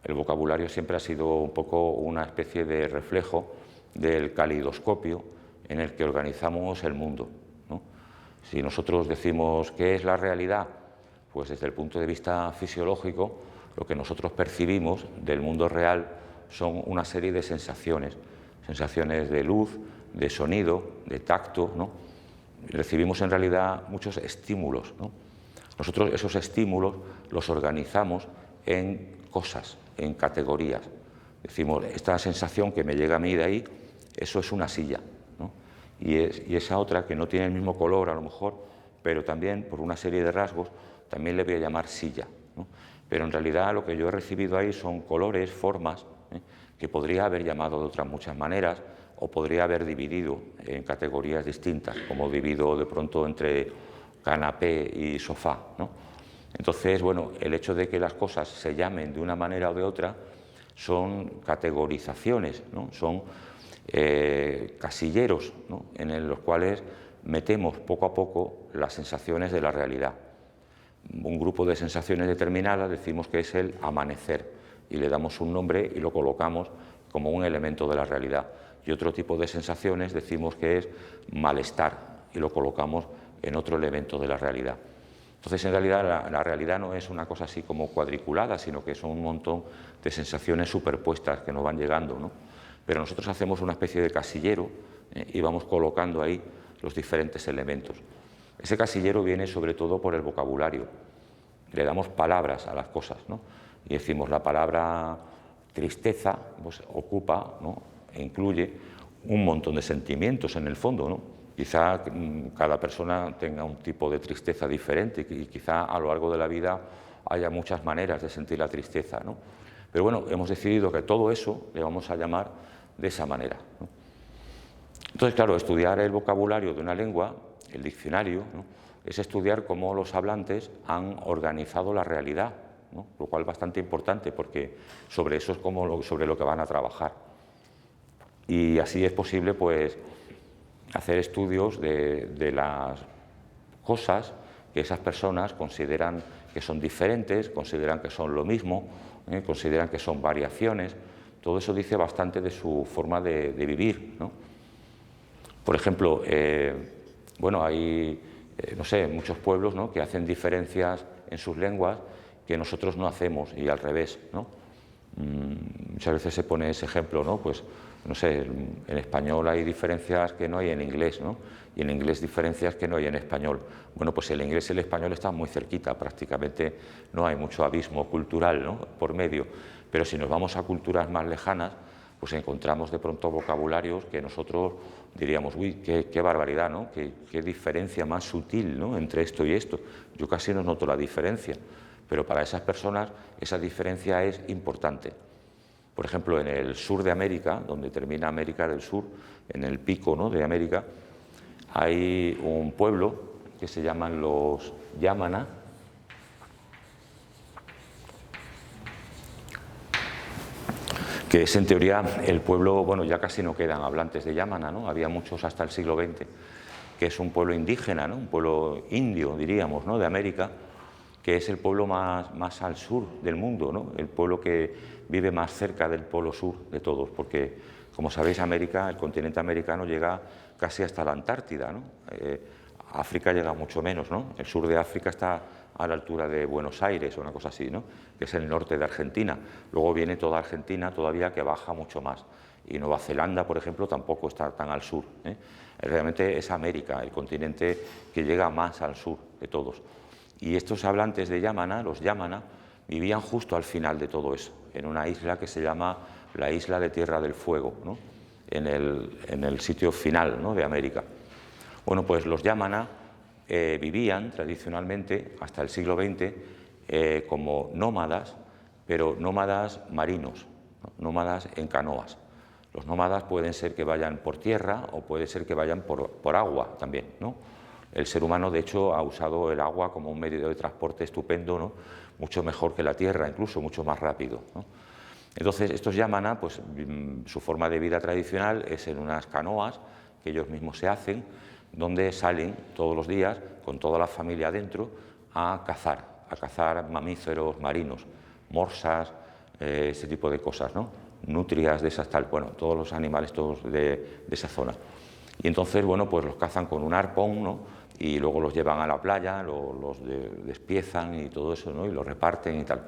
A: El vocabulario siempre ha sido un poco una especie de reflejo del caleidoscopio en el que organizamos el mundo, ¿no? Si nosotros decimos ¿qué es la realidad? Pues desde el punto de vista fisiológico, lo que nosotros percibimos del mundo real son una serie de sensaciones, sensaciones de luz, de sonido, de tacto, ¿no? Recibimos en realidad muchos estímulos, ¿no? Nosotros esos estímulos los organizamos en cosas, en categorías. Decimos, esta sensación que me llega a mí de ahí, eso es una silla, ¿no? y esa otra que no tiene el mismo color a lo mejor, pero también por una serie de rasgos, también le voy a llamar silla, ¿no? Pero en realidad lo que yo he recibido ahí son colores, formas, que podría haber llamado de otras muchas maneras o podría haber dividido en categorías distintas, como divido de pronto entre canapé y sofá, ¿no? Entonces, bueno, el hecho de que las cosas se llamen de una manera o de otra son categorizaciones, ¿no? Son casilleros, ¿no? En los cuales metemos poco a poco las sensaciones de la realidad. Un grupo de sensaciones determinadas decimos que es el amanecer y le damos un nombre y lo colocamos como un elemento de la realidad. Y otro tipo de sensaciones decimos que es malestar y lo colocamos en otro elemento de la realidad. Entonces, en realidad, la realidad no es una cosa así como cuadriculada, sino que son un montón de sensaciones superpuestas que nos van llegando, ¿no? Pero nosotros hacemos una especie de casillero y vamos colocando ahí los diferentes elementos. Ese casillero viene sobre todo por el vocabulario. Le damos palabras a las cosas, ¿no? Y decimos, la palabra tristeza pues, ocupa, ¿no? E incluye un montón de sentimientos en el fondo, ¿no? Quizá cada persona tenga un tipo de tristeza diferente y quizá a lo largo de la vida haya muchas maneras de sentir la tristeza, ¿no? Pero bueno, hemos decidido que todo eso le vamos a llamar de esa manera, ¿no? Entonces, claro, estudiar el vocabulario de una lengua, el diccionario, ¿no? Es estudiar cómo los hablantes han organizado la realidad, ¿no? Lo cual es bastante importante porque sobre eso es sobre lo que van a trabajar. Y así es posible, pues, hacer estudios de las cosas que esas personas consideran que son diferentes, consideran que son lo mismo, consideran que son variaciones. Todo eso dice bastante de su forma de vivir, ¿no? Por ejemplo, bueno, hay, no sé, muchos pueblos, ¿no?, que hacen diferencias en sus lenguas que nosotros no hacemos y al revés, ¿no? Muchas veces se pone ese ejemplo, ¿no? Pues, no sé, en español hay diferencias que no hay en inglés, ¿no? Y en inglés diferencias que no hay en español. Bueno, pues el inglés y el español están muy cerquita, prácticamente no hay mucho abismo cultural, ¿no?, por medio. Pero si nos vamos a culturas más lejanas, pues encontramos de pronto vocabularios que nosotros diríamos, uy, qué barbaridad, ¿no? Qué diferencia más sutil, ¿no?, entre esto y esto. Yo casi no noto la diferencia, pero para esas personas esa diferencia es importante. Por ejemplo, en el sur de América, donde termina América del Sur, en el pico, ¿no?, de América, hay un pueblo que se llaman los Yamana, que es en teoría el pueblo, bueno, ya casi no quedan hablantes de Yamana, ¿no? Había muchos hasta el siglo XX, que es un pueblo indígena, ¿no?, un pueblo indio, diríamos, ¿no?, de América, que es el pueblo más al sur del mundo, ¿no?, el pueblo que vive más cerca del polo sur de todos, porque, como sabéis, América, el continente americano llega casi hasta la Antártida, ¿no? África llega mucho menos, ¿no? El sur de África está a la altura de Buenos Aires o una cosa así, ¿no?, que es el norte de Argentina. Luego viene toda Argentina todavía, que baja mucho más. Y Nueva Zelanda, por ejemplo, tampoco está tan al sur, ¿eh? Realmente es América, el continente que llega más al sur de todos. Y estos hablantes de Yamana, los Yamana, vivían justo al final de todo eso, en una isla que se llama la isla de Tierra del Fuego, ¿no?, en el sitio final, ¿no?, de América. Bueno, pues los Yamana vivían tradicionalmente hasta el siglo XX como nómadas, pero nómadas marinos, ¿no?, nómadas en canoas. Los nómadas pueden ser que vayan por tierra o puede ser que vayan por agua también, ¿no? El ser humano, de hecho, ha usado el agua como un medio de transporte estupendo, ¿no?, mucho mejor que la tierra, incluso mucho más rápido, ¿no? Entonces, estos Yamana, pues su forma de vida tradicional es en unas canoas que ellos mismos se hacen, donde salen todos los días con toda la familia adentro a cazar mamíferos marinos, morsas, ese tipo de cosas, ¿no?, nutrias de esas tal, bueno, todos los animales todos de esa zona. Y entonces, bueno, pues los cazan con un arpón, ¿no?, y luego los llevan a la playa, los despiezan y todo eso, ¿no?, y los reparten y tal.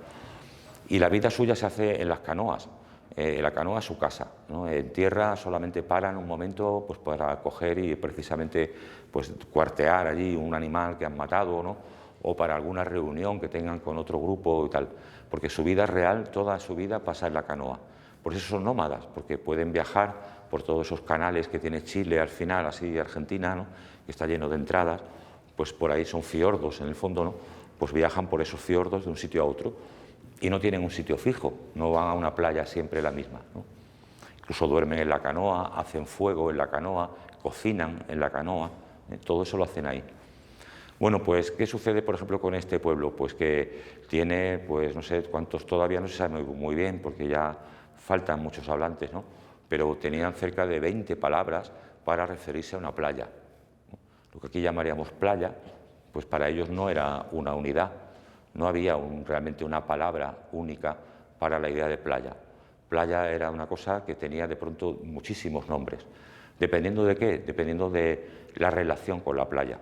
A: Y la vida suya se hace en las canoas. La canoa es su casa, ¿no? En tierra solamente paran un momento, pues, para coger y precisamente, pues, cuartear allí un animal que han matado, ¿no?, o para alguna reunión que tengan con otro grupo y tal, porque su vida real, toda su vida pasa en la canoa. Por eso son nómadas, porque pueden viajar por todos esos canales que tiene Chile al final, así Argentina, ¿no? Que está lleno de entradas, pues por ahí son fiordos en el fondo, ¿no? Pues viajan por esos fiordos de un sitio a otro y no tienen un sitio fijo, no van a una playa siempre la misma, ¿no? Incluso duermen en la canoa, hacen fuego en la canoa, cocinan en la canoa, todo eso lo hacen ahí. Bueno, pues, ¿qué sucede, por ejemplo, con este pueblo? Pues que tiene, pues no sé cuántos, todavía no se sabe muy bien, porque ya faltan muchos hablantes, ¿no? Pero tenían cerca de 20 palabras para referirse a una playa. Lo que aquí llamaríamos playa, pues para ellos no era una unidad, no había realmente una palabra única para la idea de playa. Playa era una cosa que tenía de pronto muchísimos nombres. ¿Dependiendo de qué? Dependiendo de la relación con la playa.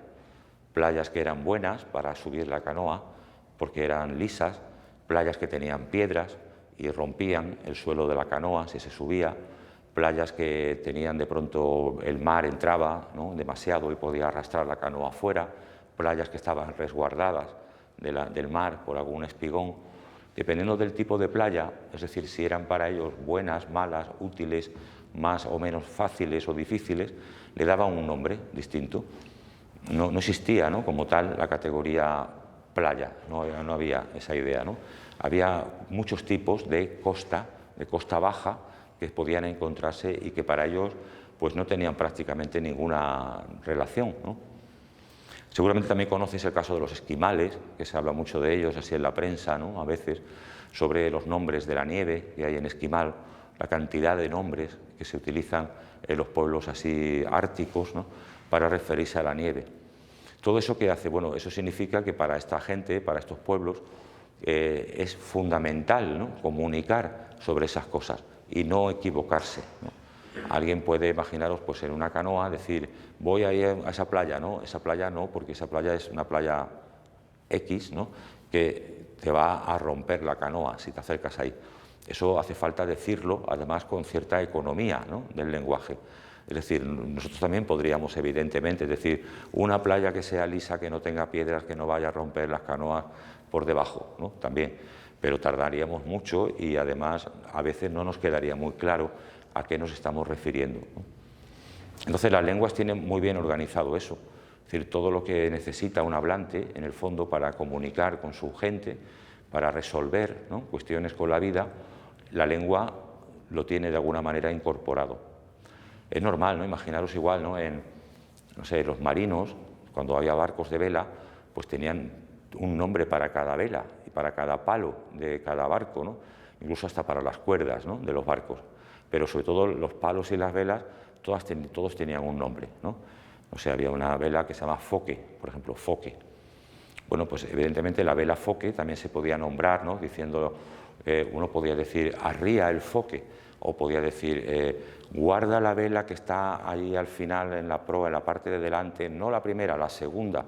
A: Playas que eran buenas para subir la canoa, porque eran lisas, playas que tenían piedras y rompían el suelo de la canoa si se subía, playas que tenían de pronto el mar entraba, ¿no?, demasiado y podía arrastrar la canoa afuera, playas que estaban resguardadas del mar por algún espigón. Dependiendo del tipo de playa, es decir, si eran para ellos buenas, malas, útiles, más o menos fáciles o difíciles, le daban un nombre distinto. No existía, ¿no?, como tal la categoría playa, no había esa idea, ¿no? Había muchos tipos de costa baja que podían encontrarse y que para ellos pues no tenían prácticamente ninguna relación, ¿no? Seguramente también conoces el caso de los esquimales, que se habla mucho de ellos así en la prensa, ¿no?, a veces, sobre los nombres de la nieve que hay en Esquimal, la cantidad de nombres que se utilizan en los pueblos así árticos, ¿no?, para referirse a la nieve. ¿Todo eso qué hace? Bueno, eso significa que para esta gente, para estos pueblos, es fundamental, ¿no?, comunicar sobre esas cosas y no equivocarse, ¿no? Alguien puede, imaginaros, pues en una canoa decir, voy a ir a esa playa, ¿no? Esa playa no, porque esa playa es una playa X, ¿no?, que te va a romper la canoa si te acercas ahí. Eso hace falta decirlo, además, con cierta economía, ¿no?, del lenguaje. Es decir, nosotros también podríamos, evidentemente, decir una playa que sea lisa, que no tenga piedras, que no vaya a romper las canoas por debajo, ¿no?, también. Pero tardaríamos mucho y, además, a veces no nos quedaría muy claro a qué nos estamos refiriendo, ¿no? Entonces, las lenguas tienen muy bien organizado eso. Es decir, todo lo que necesita un hablante, en el fondo, para comunicar con su gente, para resolver, ¿no?, cuestiones con la vida, la lengua lo tiene de alguna manera incorporado. Es normal, ¿no?, imaginaros igual, ¿no?, no sé, los marinos, cuando había barcos de vela, pues tenían un nombre para cada vela y para cada palo de cada barco, ¿no?, incluso hasta para las cuerdas, ¿no?, de los barcos. Pero sobre todo los palos y las velas, todos tenían un nombre, ¿no? O sea, había una vela que se llama foque, por ejemplo, foque. Bueno, pues evidentemente la vela foque también se podía nombrar, ¿no?, diciendo, uno podía decir arría el foque, o podía decir guarda la vela que está ahí al final en la proa, en la parte de delante, no la primera, la segunda.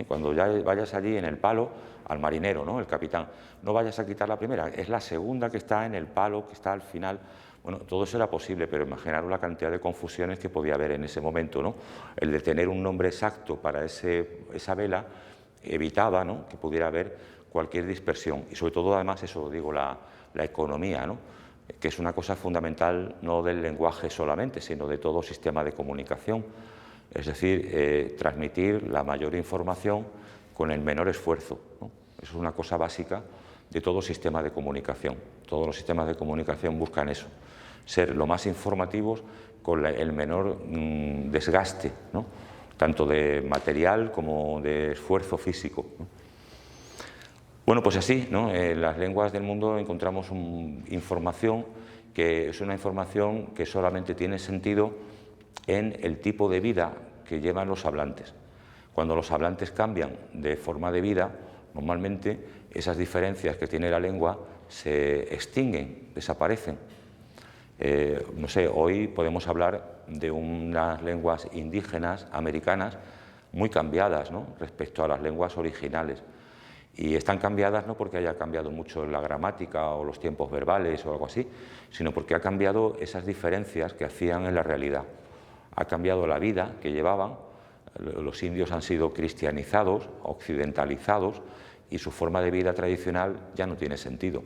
A: Cuando ya vayas allí en el palo, al marinero, ¿no?, el capitán, no vayas a quitar la primera, es la segunda que está en el palo, que está al final. Bueno, todo eso era posible, pero imaginaros la cantidad de confusiones que podía haber en ese momento, ¿no? El de tener un nombre exacto para esa vela evitaba, ¿no?, que pudiera haber cualquier dispersión. Y sobre todo, además, eso digo, la economía, ¿no?, que es una cosa fundamental no del lenguaje solamente, sino de todo sistema de comunicación. Es decir, transmitir la mayor información con el menor esfuerzo, ¿no? Eso es una cosa básica de todo sistema de comunicación. Todos los sistemas de comunicación buscan eso, ser lo más informativos con el menor desgaste, ¿no?, tanto de material como de esfuerzo físico, ¿no? Bueno, pues así, ¿no?, en las lenguas del mundo encontramos información que es una información que solamente tiene sentido en el tipo de vida que llevan los hablantes. Cuando los hablantes cambian de forma de vida, normalmente esas diferencias que tiene la lengua se extinguen, desaparecen. No sé, hoy podemos hablar de unas lenguas indígenas americanas muy cambiadas, ¿no?, respecto a las lenguas originales. Y están cambiadas no porque haya cambiado mucho la gramática o los tiempos verbales o algo así, sino porque ha cambiado esas diferencias que hacían en la realidad. Ha cambiado la vida que llevaban, los indios han sido cristianizados, occidentalizados, y su forma de vida tradicional ya no tiene sentido.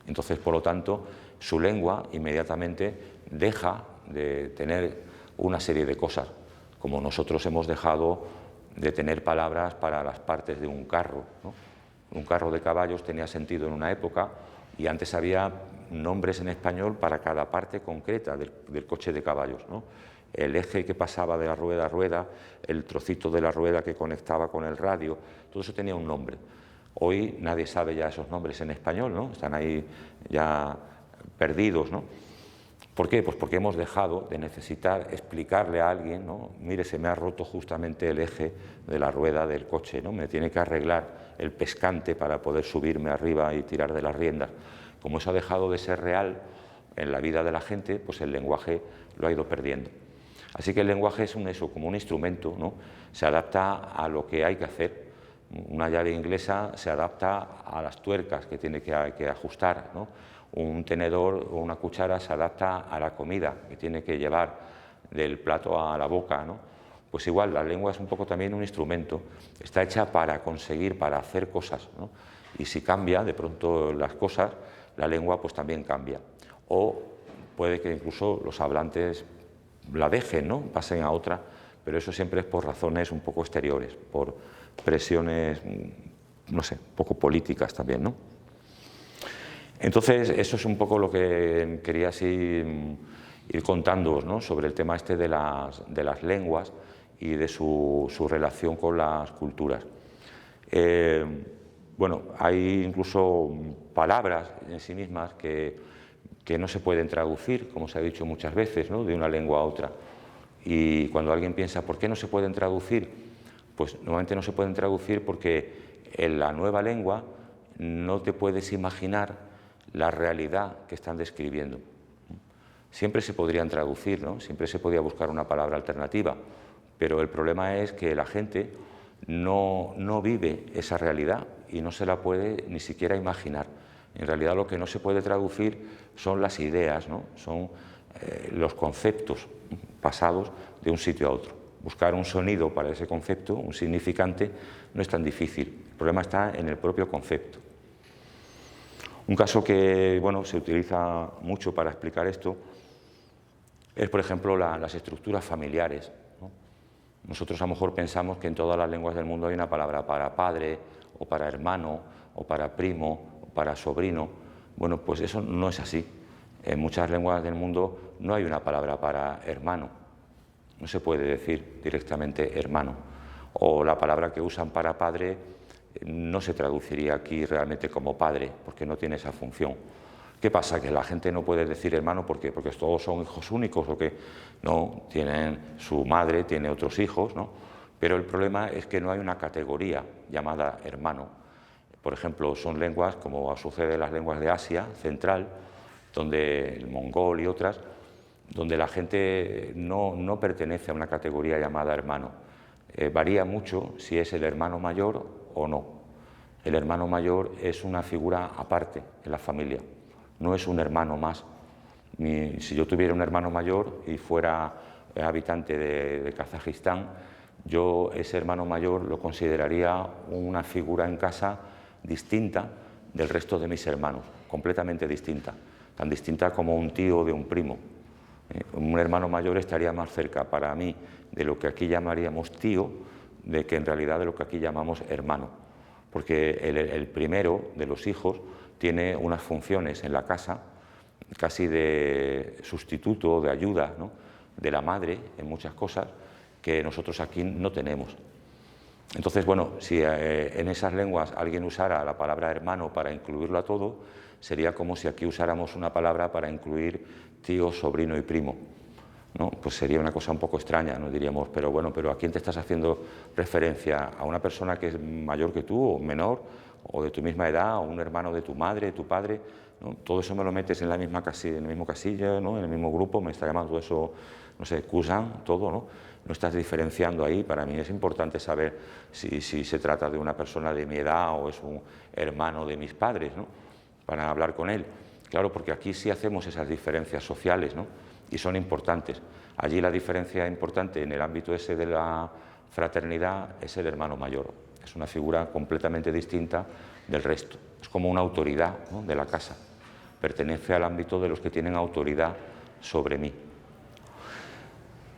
A: Entonces, por lo tanto, su lengua inmediatamente deja de tener una serie de cosas, como nosotros hemos dejado de tener palabras para las partes de un carro, ¿no? Un carro de caballos tenía sentido en una época y antes había nombres en español para cada parte concreta del coche de caballos, ¿no? El eje que pasaba de la rueda a rueda, el trocito de la rueda que conectaba con el radio, todo eso tenía un nombre. Hoy nadie sabe ya esos nombres en español, ¿no? Están ahí ya perdidos, ¿no? ¿Por qué? Pues porque hemos dejado de necesitar explicarle a alguien, ¿no? Mire, se me ha roto justamente el eje de la rueda del coche, ¿no? Me tiene que arreglar el pescante para poder subirme arriba y tirar de las riendas. Como eso ha dejado de ser real en la vida de la gente, pues el lenguaje lo ha ido perdiendo. Así que el lenguaje es como un instrumento, ¿no? Se adapta a lo que hay que hacer. Una llave inglesa se adapta a las tuercas que tiene que ajustar, ¿no? Un tenedor o una cuchara se adapta a la comida que tiene que llevar del plato a la boca, ¿no? Pues igual, la lengua es un poco también un instrumento, está hecha para conseguir, para hacer cosas, ¿no? Y si cambia de pronto las cosas, la lengua pues también cambia. O puede que incluso los hablantes la dejen, ¿no? Pasen a otra, pero eso siempre es por razones un poco exteriores, por presiones, no sé, un poco políticas también, ¿no? Entonces, eso es un poco lo que quería así ir contándoos, ¿no? Sobre el tema este de las lenguas y de su relación con las culturas. Bueno, hay incluso palabras en sí mismas que no se pueden traducir, como se ha dicho muchas veces, ¿no? De una lengua a otra. Y cuando alguien piensa, ¿por qué no se pueden traducir? Pues normalmente no se pueden traducir porque en la nueva lengua no te puedes imaginar la realidad que están describiendo. Siempre se podrían traducir, ¿no? Siempre se podría buscar una palabra alternativa, pero el problema es que la gente no vive esa realidad y no se la puede ni siquiera imaginar. En realidad lo que no se puede traducir son las ideas, ¿no? Son los conceptos pasados de un sitio a otro. Buscar un sonido para ese concepto, un significante, no es tan difícil. El problema está en el propio concepto. Un caso que, bueno, se utiliza mucho para explicar esto es, por ejemplo, las estructuras familiares, ¿no? Nosotros a lo mejor pensamos que en todas las lenguas del mundo hay una palabra para padre, o para hermano, o para primo, o para sobrino. Bueno, pues eso no es así. En muchas lenguas del mundo no hay una palabra para hermano. No se puede decir directamente hermano. O la palabra que usan para padre no se traduciría aquí realmente como padre, porque no tiene esa función. ¿Qué pasa? Que la gente no puede decir hermano porque todos son hijos únicos o que no, tienen su madre, tiene otros hijos, ¿no? Pero el problema es que no hay una categoría llamada hermano. Por ejemplo, son lenguas, como sucede en las lenguas de Asia Central, donde el mongol y otras, donde la gente no pertenece a una categoría llamada hermano. Varía mucho si es el hermano mayor o no. El hermano mayor es una figura aparte en la familia, no es un hermano más. Si yo tuviera un hermano mayor y fuera habitante de Kazajistán, yo ese hermano mayor lo consideraría una figura en casa distinta del resto de mis hermanos, completamente distinta, tan distinta como un tío o de un primo. Un hermano mayor estaría más cerca para mí de lo que aquí llamaríamos tío, de que en realidad de lo que aquí llamamos hermano, porque el primero de los hijos tiene unas funciones en la casa casi de sustituto, de ayuda, ¿no? De la madre en muchas cosas que nosotros aquí no tenemos. Entonces, bueno, si en esas lenguas alguien usara la palabra hermano para incluirlo a todo, sería como si aquí usáramos una palabra para incluir tío, sobrino y primo, ¿no? Pues sería una cosa un poco extraña, ¿no? Diríamos, pero bueno, ¿pero a quién te estás haciendo referencia? ¿A una persona que es mayor que tú o menor, o de tu misma edad, o un hermano de tu madre, de tu padre? ¿No? Todo eso me lo metes en la misma casilla, en el mismo casilla, ¿no? En el mismo grupo, me está llamando eso, no sé, cousin, todo, ¿no? No estás diferenciando ahí. Para mí es importante saber si se trata de una persona de mi edad o es un hermano de mis padres, ¿no? Para hablar con él. Claro, porque aquí sí hacemos esas diferencias sociales, ¿no? Y son importantes. Allí la diferencia importante en el ámbito ese de la fraternidad es el hermano mayor. Es una figura completamente distinta del resto. Es como una autoridad, ¿no? De la casa. Pertenece al ámbito de los que tienen autoridad sobre mí.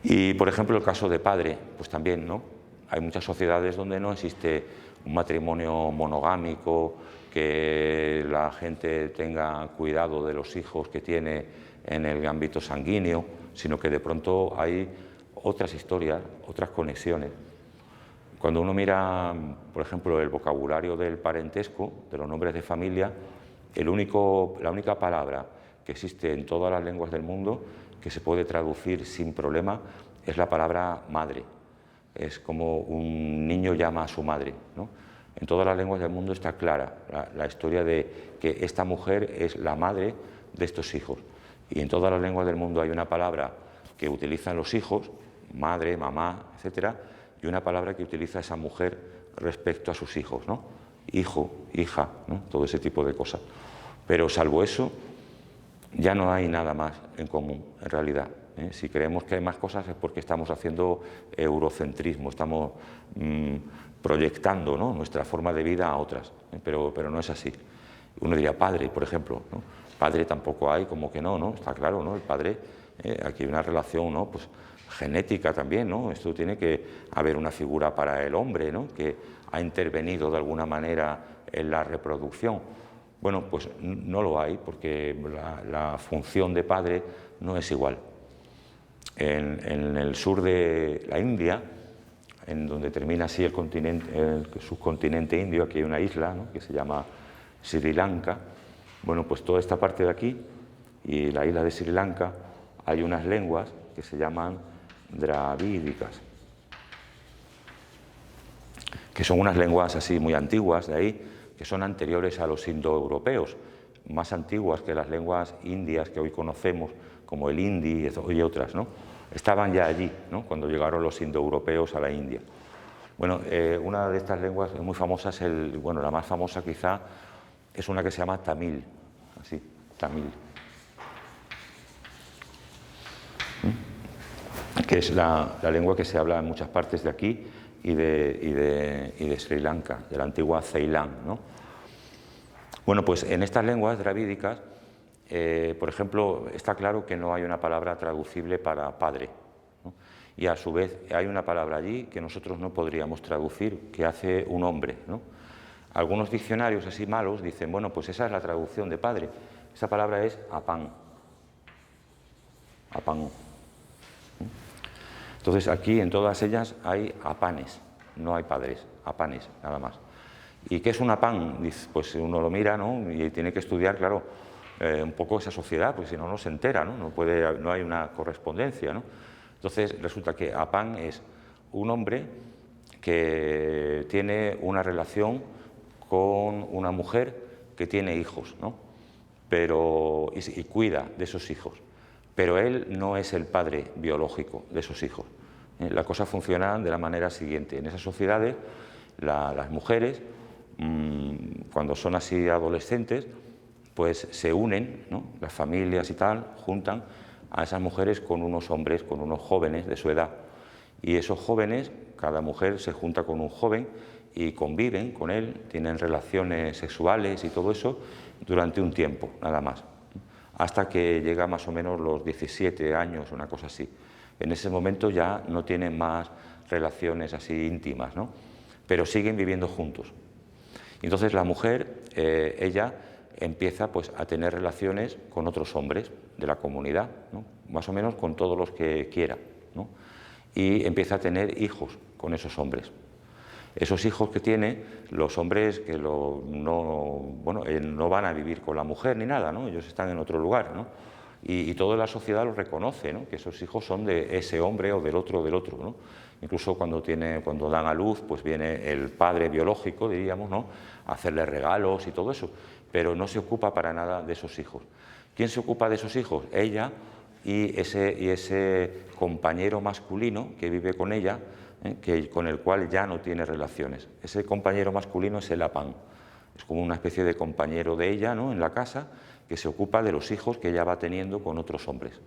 A: Y, por ejemplo, el caso de padre, pues también, ¿no? Hay muchas sociedades donde no existe un matrimonio monogámico, que la gente tenga cuidado de los hijos que tiene en el ámbito sanguíneo, sino que de pronto hay otras historias, otras conexiones. Cuando uno mira, por ejemplo, el vocabulario del parentesco, de los nombres de familia, la única palabra que existe en todas las lenguas del mundo que se puede traducir sin problema es la palabra madre. Es como un niño llama a su madre, ¿no? En todas las lenguas del mundo está clara la historia de que esta mujer es la madre de estos hijos. Y en todas las lenguas del mundo hay una palabra que utilizan los hijos, madre, mamá, etcétera, y una palabra que utiliza esa mujer respecto a sus hijos, ¿no? Hijo, hija, ¿no? Todo ese tipo de cosas. Pero salvo eso, ya no hay nada más en común, en realidad. Si creemos que hay más cosas es porque estamos haciendo eurocentrismo, estamos proyectando, ¿no?, nuestra forma de vida a otras, pero no es así. Uno diría padre, por ejemplo, ¿no? Padre tampoco hay, como que no, ¿no? Está claro, ¿no? El padre, aquí hay una relación, ¿no?, pues genética también, ¿no? Esto tiene que haber una figura para el hombre, ¿no?, que ha intervenido de alguna manera en la reproducción. Bueno, pues no lo hay, porque la función de padre no es igual. En el sur de la India, en donde termina así el subcontinente indio, aquí hay una isla, ¿no?, que se llama Sri Lanka. Bueno, pues toda esta parte de aquí y la isla de Sri Lanka hay unas lenguas que se llaman dravídicas, que son unas lenguas así muy antiguas de ahí, que son anteriores a los indoeuropeos, más antiguas que las lenguas indias que hoy conocemos, como el hindi y otras, ¿no? Estaban ya allí, ¿no?, cuando llegaron los indoeuropeos a la India. Bueno, una de estas lenguas muy famosas, la más famosa quizá, es una que se llama tamil, así, tamil, que es la lengua que se habla en muchas partes de aquí y de Sri Lanka, de la antigua Ceilán, ¿no? Bueno, pues en estas lenguas dravídicas, por ejemplo, está claro que no hay una palabra traducible para padre, ¿no? Y a su vez hay una palabra allí que nosotros no podríamos traducir, que hace un hombre, ¿no? Algunos diccionarios así malos dicen, bueno, pues esa es la traducción de padre. Esa palabra es apán. Apán. Entonces aquí en todas ellas hay apanes, no hay padres, apanes, nada más. ¿Y qué es un apán? Pues uno lo mira, ¿no?, y tiene que estudiar, claro, un poco esa sociedad, porque si no, no se entera, ¿no? No hay una correspondencia, ¿no? Entonces resulta que apán es un hombre que tiene una relación con una mujer que tiene hijos, ¿no?, y cuida de esos hijos, pero él no es el padre biológico de esos hijos. La cosa funciona de la manera siguiente. En esas sociedades, las mujeres, cuando son así adolescentes, pues se unen, ¿no?, las familias y tal, juntan a esas mujeres con unos hombres, con unos jóvenes de su edad. Y esos jóvenes, cada mujer se junta con un joven y conviven con él, tienen relaciones sexuales y todo eso durante un tiempo, nada más, hasta que llega más o menos los 17 años, una cosa así. En ese momento ya no tienen más relaciones así íntimas, ¿no?, pero siguen viviendo juntos. Entonces la mujer, ella empieza pues a tener relaciones con otros hombres de la comunidad, ¿no?, más o menos con todos los que quiera, ¿no?, y empieza a tener hijos con esos hombres. Esos hijos que tiene, los hombres que no van a vivir con la mujer ni nada, ¿no?, ellos están en otro lugar, ¿no?, y toda la sociedad los reconoce, ¿no?, que esos hijos son de ese hombre o del otro, ¿no? Incluso cuando dan a luz, pues viene el padre biológico, diríamos, ¿no?, a hacerle regalos y todo eso, pero no se ocupa para nada de esos hijos. ¿Quién se ocupa de esos hijos? Ella y ese compañero masculino que vive con ella, con el cual ya no tiene relaciones. Ese compañero masculino es el apán. Es como una especie de compañero de ella, ¿no?, en la casa, que se ocupa de los hijos que ella va teniendo con otros hombres.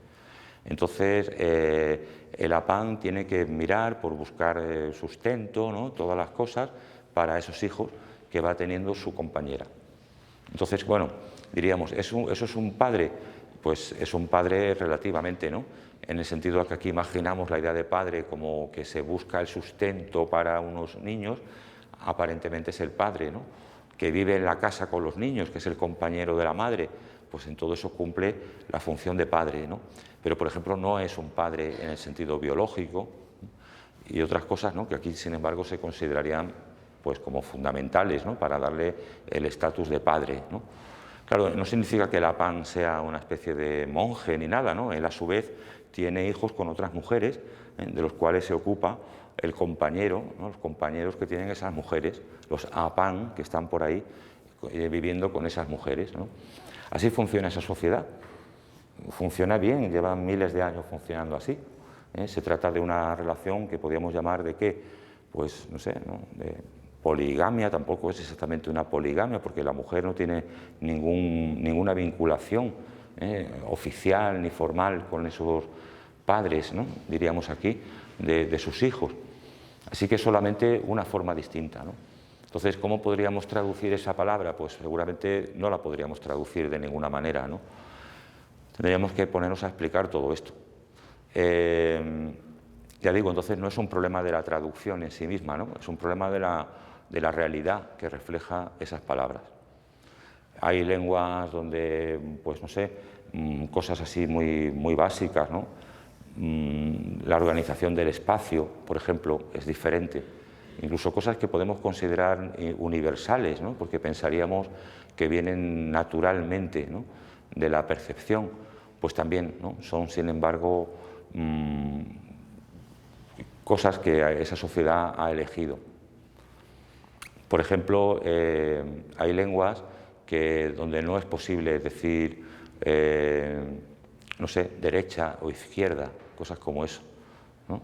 A: Entonces, el apán tiene que mirar por buscar sustento, ¿no?, todas las cosas para esos hijos que va teniendo su compañera. Entonces, bueno, diríamos, eso es un padre. pues es un padre relativamente, ¿no? En el sentido de que aquí imaginamos la idea de padre como que se busca el sustento para unos niños, aparentemente es el padre, ¿no? Que vive en la casa con los niños, que es el compañero de la madre, pues en todo eso cumple la función de padre, ¿no? Pero, por ejemplo, no es un padre en el sentido biológico, y otras cosas, ¿no?, que aquí, sin embargo, se considerarían pues como fundamentales, ¿no?, para darle el estatus de padre, ¿no? Claro, no significa que Lapán sea una especie de monje ni nada, ¿no? Él, a su vez, tiene hijos con otras mujeres, de los cuales se ocupa el compañero, ¿no?, los compañeros que tienen esas mujeres, los Apán, que están por ahí viviendo con esas mujeres, ¿no? Así funciona esa sociedad. Funciona bien, llevan miles de años funcionando así. Se trata de una relación que podríamos llamar de qué, pues no sé, ¿no?, de poligamia. Tampoco es exactamente una poligamia, porque la mujer no tiene ninguna vinculación oficial ni formal con esos padres, ¿no?, diríamos aquí, de sus hijos. Así que es solamente una forma distinta, ¿no? Entonces, ¿cómo podríamos traducir esa palabra? Pues seguramente no la podríamos traducir de ninguna manera, ¿no? Tendríamos que ponernos a explicar todo esto. Ya digo, entonces no es un problema de la traducción en sí misma, ¿no? Es un problema de la realidad que refleja esas palabras. Hay lenguas donde, pues no sé, cosas así muy básicas, ¿no? La organización del espacio, por ejemplo, es diferente. Incluso cosas que podemos considerar universales, ¿no?, porque pensaríamos que vienen naturalmente, ¿no?, de la percepción, pues también, ¿no?, son, sin embargo, cosas que esa sociedad ha elegido. Por ejemplo, hay lenguas donde no es posible decir, no sé, derecha o izquierda, cosas como eso, ¿no?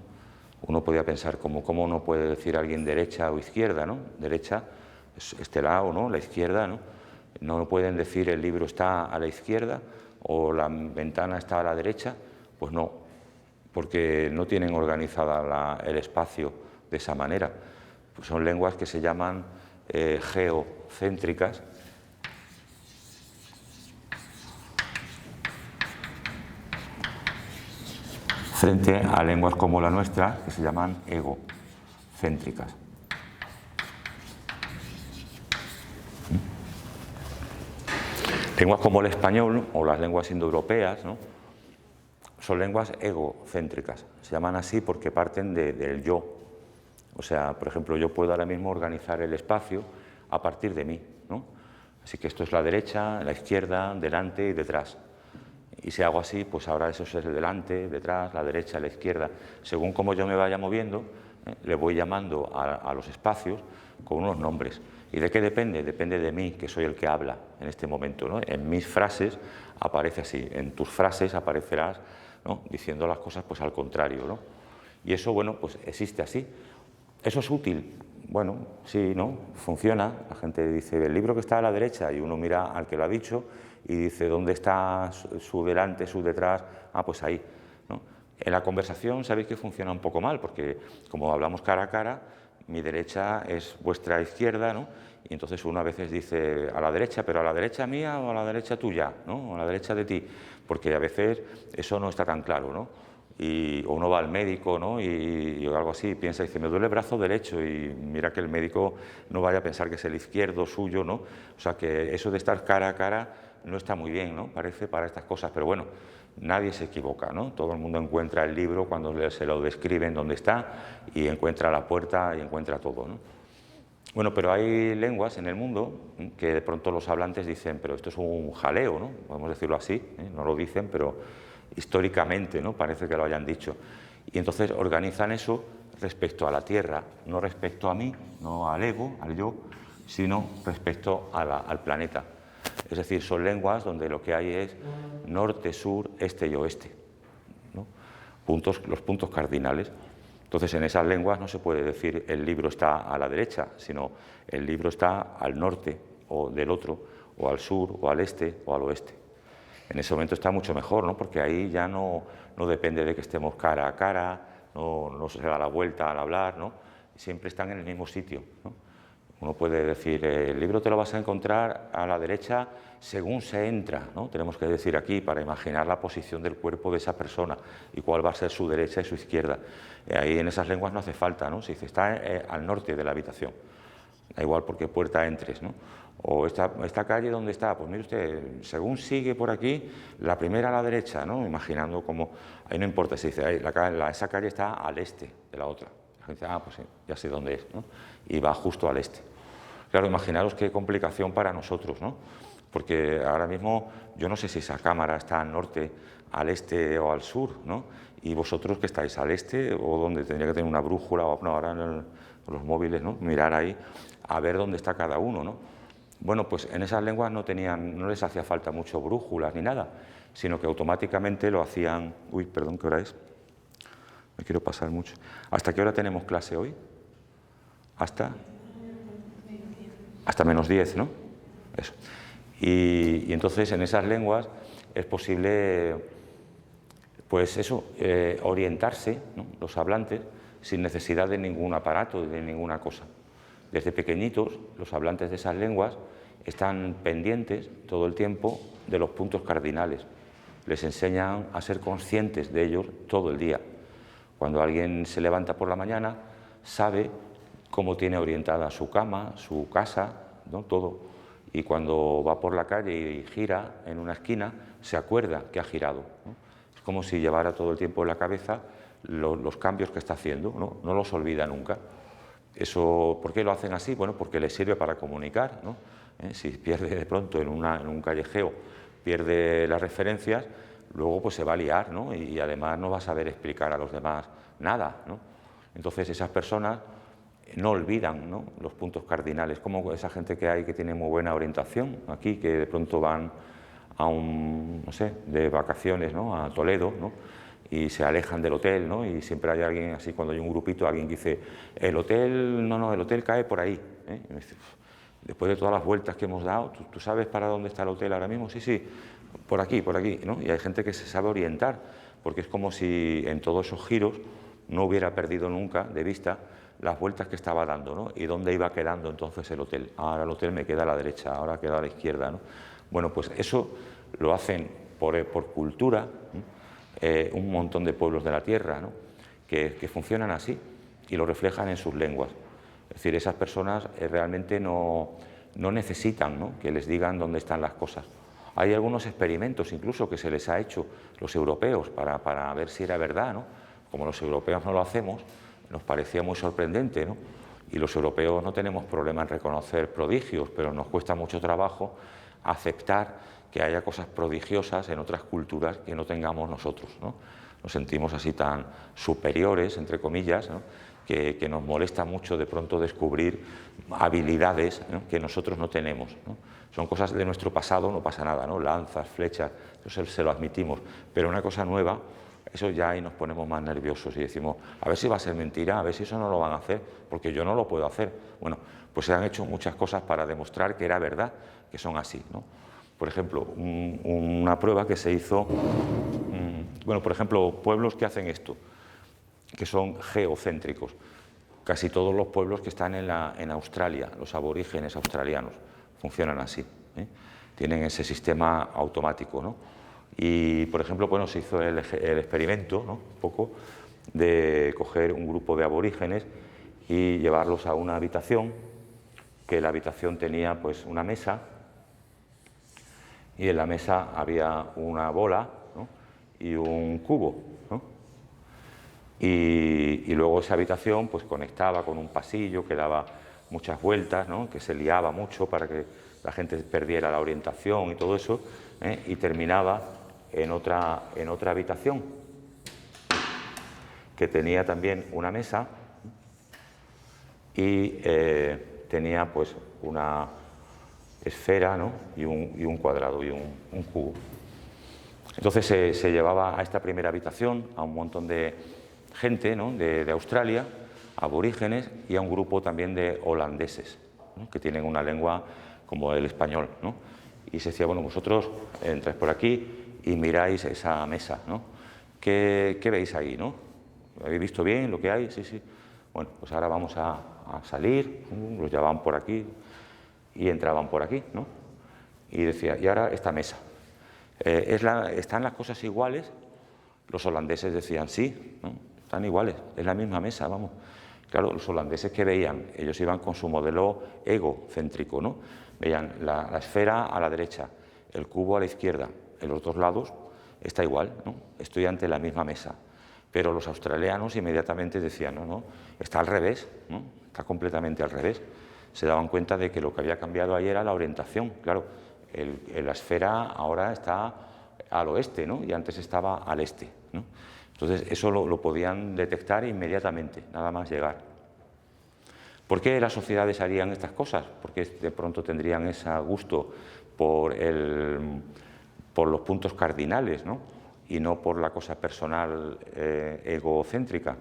A: Uno podría pensar, ¿cómo no puede decir alguien derecha o izquierda, ¿no? Derecha es este lado, ¿no?, la izquierda, ¿no? No pueden decir el libro está a la izquierda o la ventana está a la derecha. Pues no, porque no tienen organizada el espacio de esa manera. Pues son lenguas que se llaman geocéntricas, frente a lenguas como la nuestra, que se llaman egocéntricas. Lenguas como el español o las lenguas indoeuropeas, ¿no?, son lenguas egocéntricas. Se llaman así porque parten del yo. O sea, por ejemplo, yo puedo ahora mismo organizar el espacio a partir de mí, ¿no? Así que esto es la derecha, la izquierda, delante y detrás. Y si hago así, pues ahora eso es el delante, detrás, la derecha, la izquierda. Según cómo yo me vaya moviendo, le voy llamando a los espacios con unos nombres. ¿Y de qué depende? Depende de mí, que soy el que habla en este momento, ¿no? En mis frases aparece así, en tus frases aparecerás, ¿no?, diciendo las cosas pues al contrario, ¿no? Y eso, bueno, pues existe así. ¿Eso es útil? Bueno, sí, ¿no? Funciona. La gente dice, el libro que está a la derecha, y uno mira al que lo ha dicho y dice, ¿dónde está su delante, su detrás? Ah, pues ahí, ¿no? En la conversación sabéis que funciona un poco mal, porque como hablamos cara a cara, mi derecha es vuestra izquierda, ¿no? Y entonces uno a veces dice a la derecha, pero a la derecha mía o a la derecha tuya, ¿no?, o a la derecha de ti, porque a veces eso no está tan claro, ¿no? O uno va al médico, ¿no?, y algo así, piensa y dice, me duele el brazo derecho, y mira que el médico no vaya a pensar que es el izquierdo suyo, ¿no? O sea que eso de estar cara a cara no está muy bien, ¿no?, parece, para estas cosas, pero bueno, nadie se equivoca, ¿no? Todo el mundo encuentra el libro cuando se lo describen dónde está, y encuentra la puerta y encuentra todo, ¿no? Bueno, pero hay lenguas en el mundo que de pronto los hablantes dicen, pero esto es un jaleo, ¿no?, podemos decirlo así, no lo dicen, pero históricamente, ¿no?, parece que lo hayan dicho. Y entonces organizan eso respecto a la Tierra, no respecto a mí, no al ego, al yo, sino respecto al planeta. Es decir, son lenguas donde lo que hay es norte, sur, este y oeste, ¿no?, los puntos cardinales. Entonces, en esas lenguas no se puede decir el libro está a la derecha, sino el libro está al norte o del otro, o al sur, o al este, o al oeste. En ese momento está mucho mejor, ¿no?, porque ahí ya no depende de que estemos cara a cara, no se da la vuelta al hablar, ¿no?, siempre están en el mismo sitio, ¿no? Uno puede decir, el libro te lo vas a encontrar a la derecha según se entra, ¿no? Tenemos que decir aquí para imaginar la posición del cuerpo de esa persona y cuál va a ser su derecha y su izquierda. Ahí en esas lenguas no hace falta, ¿no? Se dice, está al norte de la habitación, da igual por qué puerta entres, ¿no? O esta calle, ¿dónde está? Pues mire usted, según sigue por aquí, la primera a la derecha, ¿no? Imaginando como, ahí no importa, se dice, esa calle está al este de la otra. La gente dice, pues sí, ya sé dónde es, ¿no? Y va justo al este. Claro, imaginaros qué complicación para nosotros, ¿no? Porque ahora mismo yo no sé si esa cámara está al norte, al este o al sur, ¿no? Y vosotros que estáis al este o donde tendría que tener una brújula o no, ahora en los móviles, ¿no? Mirar ahí a ver dónde está cada uno, ¿no? Bueno, pues en esas lenguas no les hacía falta mucho brújulas ni nada, sino que automáticamente lo hacían. Uy, perdón, ¿qué hora es? Me quiero pasar mucho. ¿Hasta qué hora tenemos clase hoy? Hasta menos 10, ¿no? Eso. Y entonces en esas lenguas es posible, pues eso, orientarse, ¿no? Los hablantes sin necesidad de ningún aparato, de ninguna cosa. Desde pequeñitos, los hablantes de esas lenguas están pendientes todo el tiempo de los puntos cardinales. Les enseñan a ser conscientes de ellos todo el día. Cuando alguien se levanta por la mañana, sabe cómo tiene orientada su cama, su casa, ¿no? Todo. Y cuando va por la calle y gira en una esquina, se acuerda que ha girado, ¿no? Es como si llevara todo el tiempo en la cabeza los cambios que está haciendo, ¿no? No los olvida nunca. Eso, ¿por qué lo hacen así? Bueno, porque les sirve para comunicar, ¿no? Si pierde de pronto en un callejeo, pierde las referencias, luego pues se va a liar, ¿no? Y además no va a saber explicar a los demás nada, ¿no? Entonces esas personas no olvidan, ¿no? Los puntos cardinales, como esa gente que hay que tiene muy buena orientación aquí, que de pronto van a no sé, de vacaciones, ¿no? A Toledo, ¿no? Y se alejan del hotel, ¿no? Y siempre hay alguien así, cuando hay un grupito, alguien que dice, el hotel, no, el hotel cae por ahí, ¿eh? Y me dice, después de todas las vueltas que hemos dado, ¿tú sabes para dónde está el hotel ahora mismo? Sí, por aquí, ¿no? Y hay gente que se sabe orientar, porque es como si en todos esos giros no hubiera perdido nunca de vista las vueltas que estaba dando, ¿no? Y dónde iba quedando entonces el hotel. Ahora el hotel me queda a la derecha, ahora queda a la izquierda, ¿no? Bueno, pues eso lo hacen por cultura, ¿no? Un montón de pueblos de la tierra, ¿no? que funcionan así y lo reflejan en sus lenguas. Es decir, esas personas realmente no necesitan, ¿no? Que les digan dónde están las cosas. Hay algunos experimentos incluso que se les ha hecho los europeos para ver si era verdad, ¿no? Como los europeos no lo hacemos, nos parecía muy sorprendente, ¿no? Y los europeos no tenemos problema en reconocer prodigios, pero nos cuesta mucho trabajo aceptar que haya cosas prodigiosas en otras culturas que no tengamos nosotros, ¿no? Nos sentimos así tan superiores, entre comillas, ¿no? que nos molesta mucho de pronto descubrir habilidades, ¿no? que nosotros no tenemos, ¿no? Son cosas de nuestro pasado, no pasa nada, ¿no? Lanzas, flechas, eso se lo admitimos, pero una cosa nueva, eso ya ahí nos ponemos más nerviosos y decimos, a ver si va a ser mentira, a ver si eso no lo van a hacer, porque yo no lo puedo hacer. Bueno, pues se han hecho muchas cosas para demostrar que era verdad, que son así, ¿no? Por ejemplo, una prueba que se hizo, bueno, por ejemplo, pueblos que hacen esto, que son geocéntricos. Casi todos los pueblos que están en Australia, los aborígenes australianos, funcionan así, ¿eh? Tienen ese sistema automático, ¿no? Y, por ejemplo, bueno, se hizo el experimento, ¿no? Un poco de coger un grupo de aborígenes y llevarlos a una habitación, que la habitación tenía pues una mesa, y en la mesa había una bola, ¿no? Y un cubo, ¿no? Y luego esa habitación pues conectaba con un pasillo que daba muchas vueltas, ¿no? Que se liaba mucho para que la gente perdiera la orientación y todo eso, ¿eh? Y terminaba en otra habitación que tenía también una mesa y tenía pues una esfera, ¿no? y un cuadrado y un cubo. Entonces se llevaba a esta primera habitación a un montón de gente, ¿no? de Australia, aborígenes, y a un grupo también de holandeses, ¿no? que tienen una lengua como el español, ¿no? Y se decía, bueno, vosotros entráis por aquí y miráis esa mesa, ¿no? ¿Qué veis ahí, no? ¿Habéis visto bien lo que hay? Sí, sí. Bueno, pues ahora vamos a a salir, los llevaban por aquí y entraban por aquí, ¿no? Y decía, y ahora esta mesa. ¿Están las cosas iguales? Los holandeses decían, sí, ¿no? Están iguales, es la misma mesa, vamos. Claro, los holandeses que veían, ellos iban con su modelo egocéntrico, ¿no? Veían la esfera a la derecha, el cubo a la izquierda, en los dos lados está igual, ¿no? Estoy ante la misma mesa. Pero los australianos inmediatamente decían, no, no, está al revés, ¿no? Está completamente al revés. Se daban cuenta de que lo que había cambiado ahí era la orientación. Claro, la esfera ahora está al oeste, ¿no? Y antes estaba al este, ¿no? Entonces, eso lo podían detectar inmediatamente, nada más llegar. ¿Por qué las sociedades harían estas cosas? ¿Por qué de pronto tendrían ese gusto por los puntos cardinales, ¿no? Y no por la cosa personal egocéntrica?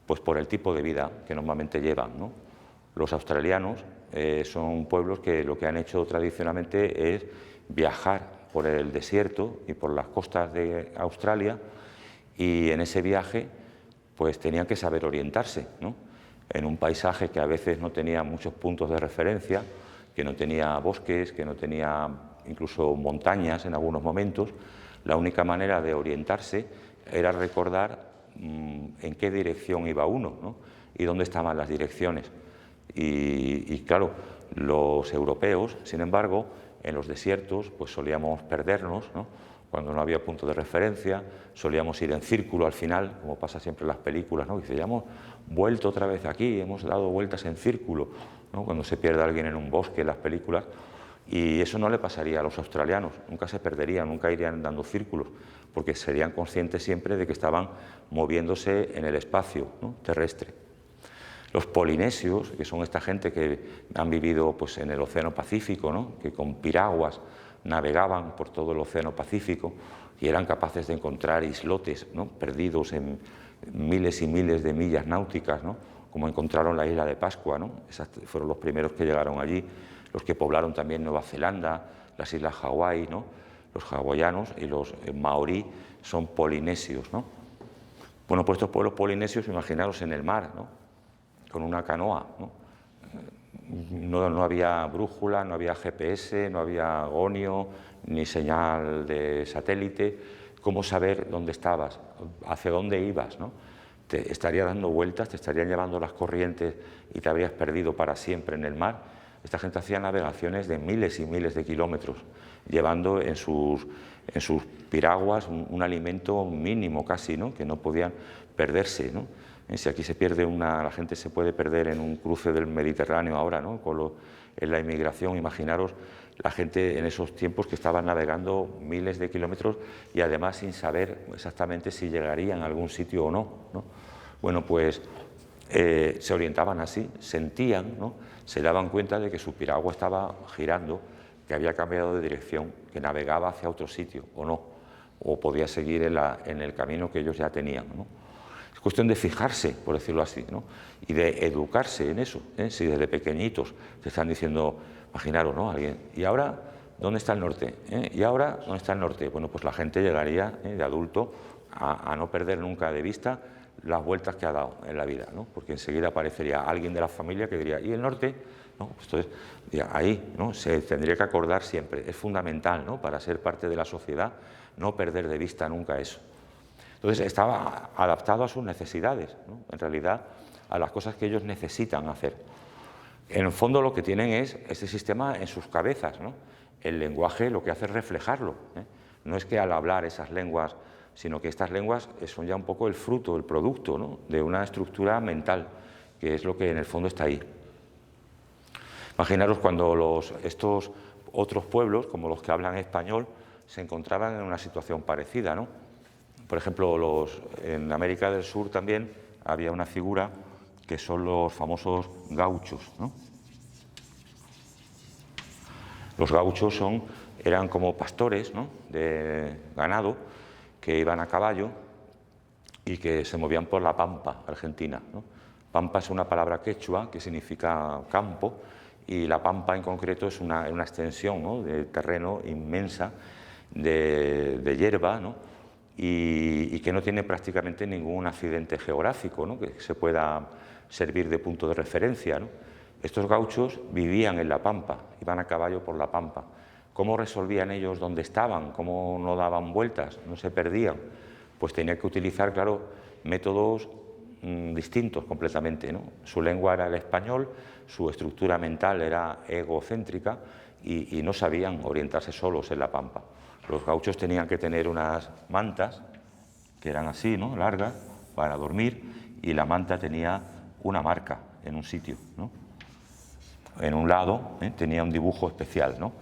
A: Pues por el tipo de vida que normalmente llevan, ¿no? Los australianos son pueblos que lo que han hecho tradicionalmente es viajar por el desierto y por las costas de Australia, y en ese viaje pues tenían que saber orientarse, ¿no? En un paisaje que a veces no tenía muchos puntos de referencia, que no tenía bosques, que no tenía incluso montañas en algunos momentos. La única manera de orientarse era recordar en qué dirección iba uno, ¿no? Y dónde estaban las direcciones. Y claro, los europeos, sin embargo, en los desiertos pues solíamos perdernos, ¿no? Cuando no había punto de referencia, solíamos ir en círculo al final, como pasa siempre en las películas, ¿no? Dice, ya hemos vuelto otra vez aquí, hemos dado vueltas en círculo, ¿no? Cuando se pierde alguien en un bosque en las películas. Y eso no le pasaría a los australianos, nunca se perderían, nunca irían dando círculos, porque serían conscientes siempre de que estaban moviéndose en el espacio, ¿no? Terrestre. Los polinesios, que son esta gente que han vivido pues, en el Océano Pacífico, ¿no? Que con piraguas navegaban por todo el Océano Pacífico y eran capaces de encontrar islotes, ¿no? Perdidos en miles y miles de millas náuticas, ¿no? Como encontraron la isla de Pascua, ¿no? Esos fueron los primeros que llegaron allí, los que poblaron también Nueva Zelanda, las islas Hawái, ¿no? Los hawaianos y los maorí son polinesios, ¿no? Bueno, pues estos pueblos polinesios, imaginaros en el mar, ¿no? Con una canoa, ¿no? No había brújula, no había GPS, no había gonio, ni señal de satélite. ¿Cómo saber dónde estabas, hacia dónde ibas, ¿no? Te estaría dando vueltas, te estarían llevando las corrientes y te habrías perdido para siempre en el mar. Esta gente hacía navegaciones de miles y miles de kilómetros, llevando en sus piraguas un alimento mínimo casi, ¿no? Que no podían perderse, ¿no? Si aquí se pierde la gente se puede perder en un cruce del Mediterráneo ahora, ¿no? En la inmigración, imaginaros la gente en esos tiempos que estaban navegando miles de kilómetros y además sin saber exactamente si llegarían a algún sitio o no, ¿no? Bueno, pues se orientaban así, sentían, ¿no? Se daban cuenta de que su piragua estaba girando, que había cambiado de dirección, que navegaba hacia otro sitio o no, o podía seguir en el camino que ellos ya tenían, ¿no? Es cuestión de fijarse, por decirlo así, ¿no? Y de educarse en eso, ¿eh? Si desde pequeñitos te están diciendo, imaginaros, ¿no? Alguien, ¿y ahora dónde está el norte? ¿Y ahora dónde está el norte? Bueno, pues la gente llegaría de adulto a no perder nunca de vista las vueltas que ha dado en la vida, ¿no? Porque enseguida aparecería alguien de la familia que diría, ¿y el norte? ¿No? Entonces, ahí, ¿no? Se tendría que acordar siempre, es fundamental, ¿no? Para ser parte de la sociedad, no perder de vista nunca eso. Entonces estaba adaptado a sus necesidades, ¿no? En realidad a las cosas que ellos necesitan hacer. En el fondo lo que tienen es ese sistema en sus cabezas, ¿no? El lenguaje lo que hace es reflejarlo, ¿eh? No es que al hablar esas lenguas, sino que estas lenguas son ya un poco el fruto, el producto, ¿no? De una estructura mental, que es lo que en el fondo está ahí. Imaginaros cuando estos otros pueblos, como los que hablan español, se encontraban en una situación parecida, ¿no? Por ejemplo, en América del Sur también había una figura que son los famosos gauchos, ¿no? Los gauchos eran como pastores, ¿no? De ganado que iban a caballo y que se movían por la pampa argentina, ¿no? Pampa es una palabra quechua que significa campo y la pampa en concreto es una extensión, ¿no? De terreno inmensa de hierba, ¿no? y que no tiene prácticamente ningún accidente geográfico, ¿no?, que se pueda servir de punto de referencia, ¿no? Estos gauchos vivían en la pampa, iban a caballo por la pampa. ¿Cómo resolvían ellos dónde estaban? ¿Cómo no daban vueltas? ¿No se perdían? Pues tenían que utilizar, claro, métodos distintos completamente, ¿no? Su lengua era el español, su estructura mental era egocéntrica y no sabían orientarse solos en la pampa. Los gauchos tenían que tener unas mantas que eran así, ¿no?, largas, para dormir, y la manta tenía una marca en un sitio, ¿no? En un lado tenía un dibujo especial, ¿no?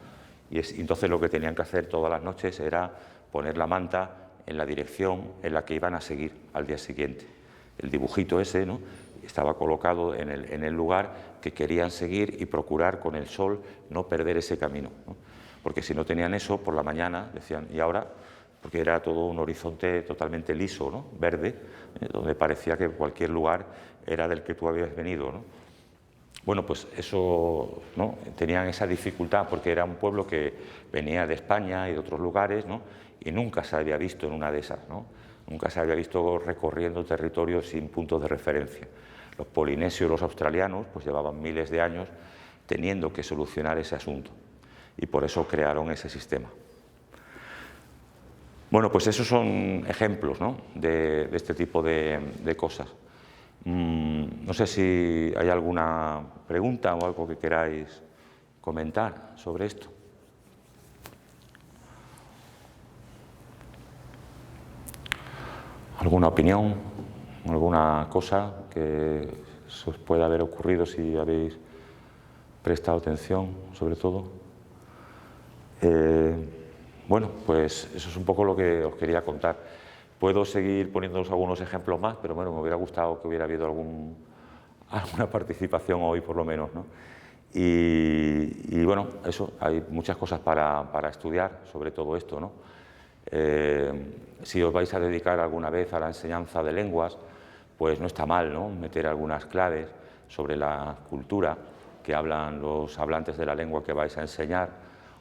A: Y entonces lo que tenían que hacer todas las noches era poner la manta en la dirección en la que iban a seguir al día siguiente. El dibujito ese, ¿no?, estaba colocado en el lugar que querían seguir y procurar con el sol no perder ese camino, ¿no? Porque si no tenían eso, por la mañana decían, ¿y ahora? Porque era todo un horizonte totalmente liso, ¿no?, verde, donde parecía que cualquier lugar era del que tú habías venido, ¿no? Bueno, pues eso, ¿no?, tenían esa dificultad porque era un pueblo que venía de España y de otros lugares, ¿no?, y nunca se había visto en una de esas, ¿no? Nunca se había visto recorriendo territorios sin puntos de referencia. Los polinesios y los australianos pues llevaban miles de años teniendo que solucionar ese asunto y por eso crearon ese sistema. Bueno, pues esos son ejemplos, ¿no?, de este tipo de cosas. No sé si hay alguna pregunta o algo que queráis comentar sobre esto. ¿Alguna opinión? ¿Alguna cosa que se os pueda haber ocurrido si habéis prestado atención, sobre todo? Bueno, pues eso es un poco lo que os quería contar. Puedo seguir poniéndoos algunos ejemplos más, pero bueno, me hubiera gustado que hubiera habido alguna participación hoy, por lo menos, ¿no? Y bueno, eso, hay muchas cosas para estudiar sobre todo esto, ¿no? Si os vais a dedicar alguna vez a la enseñanza de lenguas, pues no está mal, ¿no?, meter algunas claves sobre la cultura que hablan los hablantes de la lengua que vais a enseñar,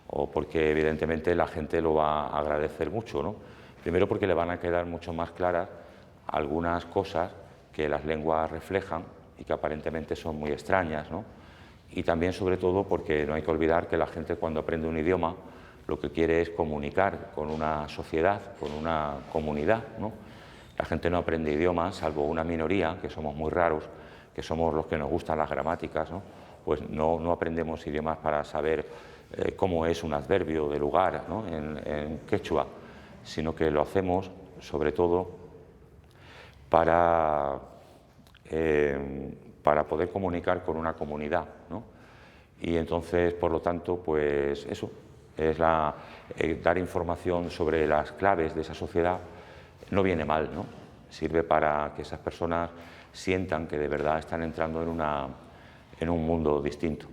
A: o porque evidentemente la gente lo va a agradecer mucho, ¿no? Primero porque le van a quedar mucho más claras algunas cosas que las lenguas reflejan y que aparentemente son muy extrañas, ¿no? Y también, sobre todo, porque no hay que olvidar que la gente cuando aprende un idioma lo que quiere es comunicar con una sociedad, con una comunidad, ¿no? La gente no aprende idiomas, salvo una minoría, que somos muy raros, que somos los que nos gustan las gramáticas, ¿no? Pues no aprendemos idiomas para saber cómo es un adverbio de lugar, ¿no?, en quechua, sino que lo hacemos sobre todo para poder comunicar con una comunidad, ¿no? Y entonces, por lo tanto, pues eso es dar información sobre las claves de esa sociedad no viene mal, ¿no? Sirve para que esas personas sientan que de verdad están entrando en un mundo distinto.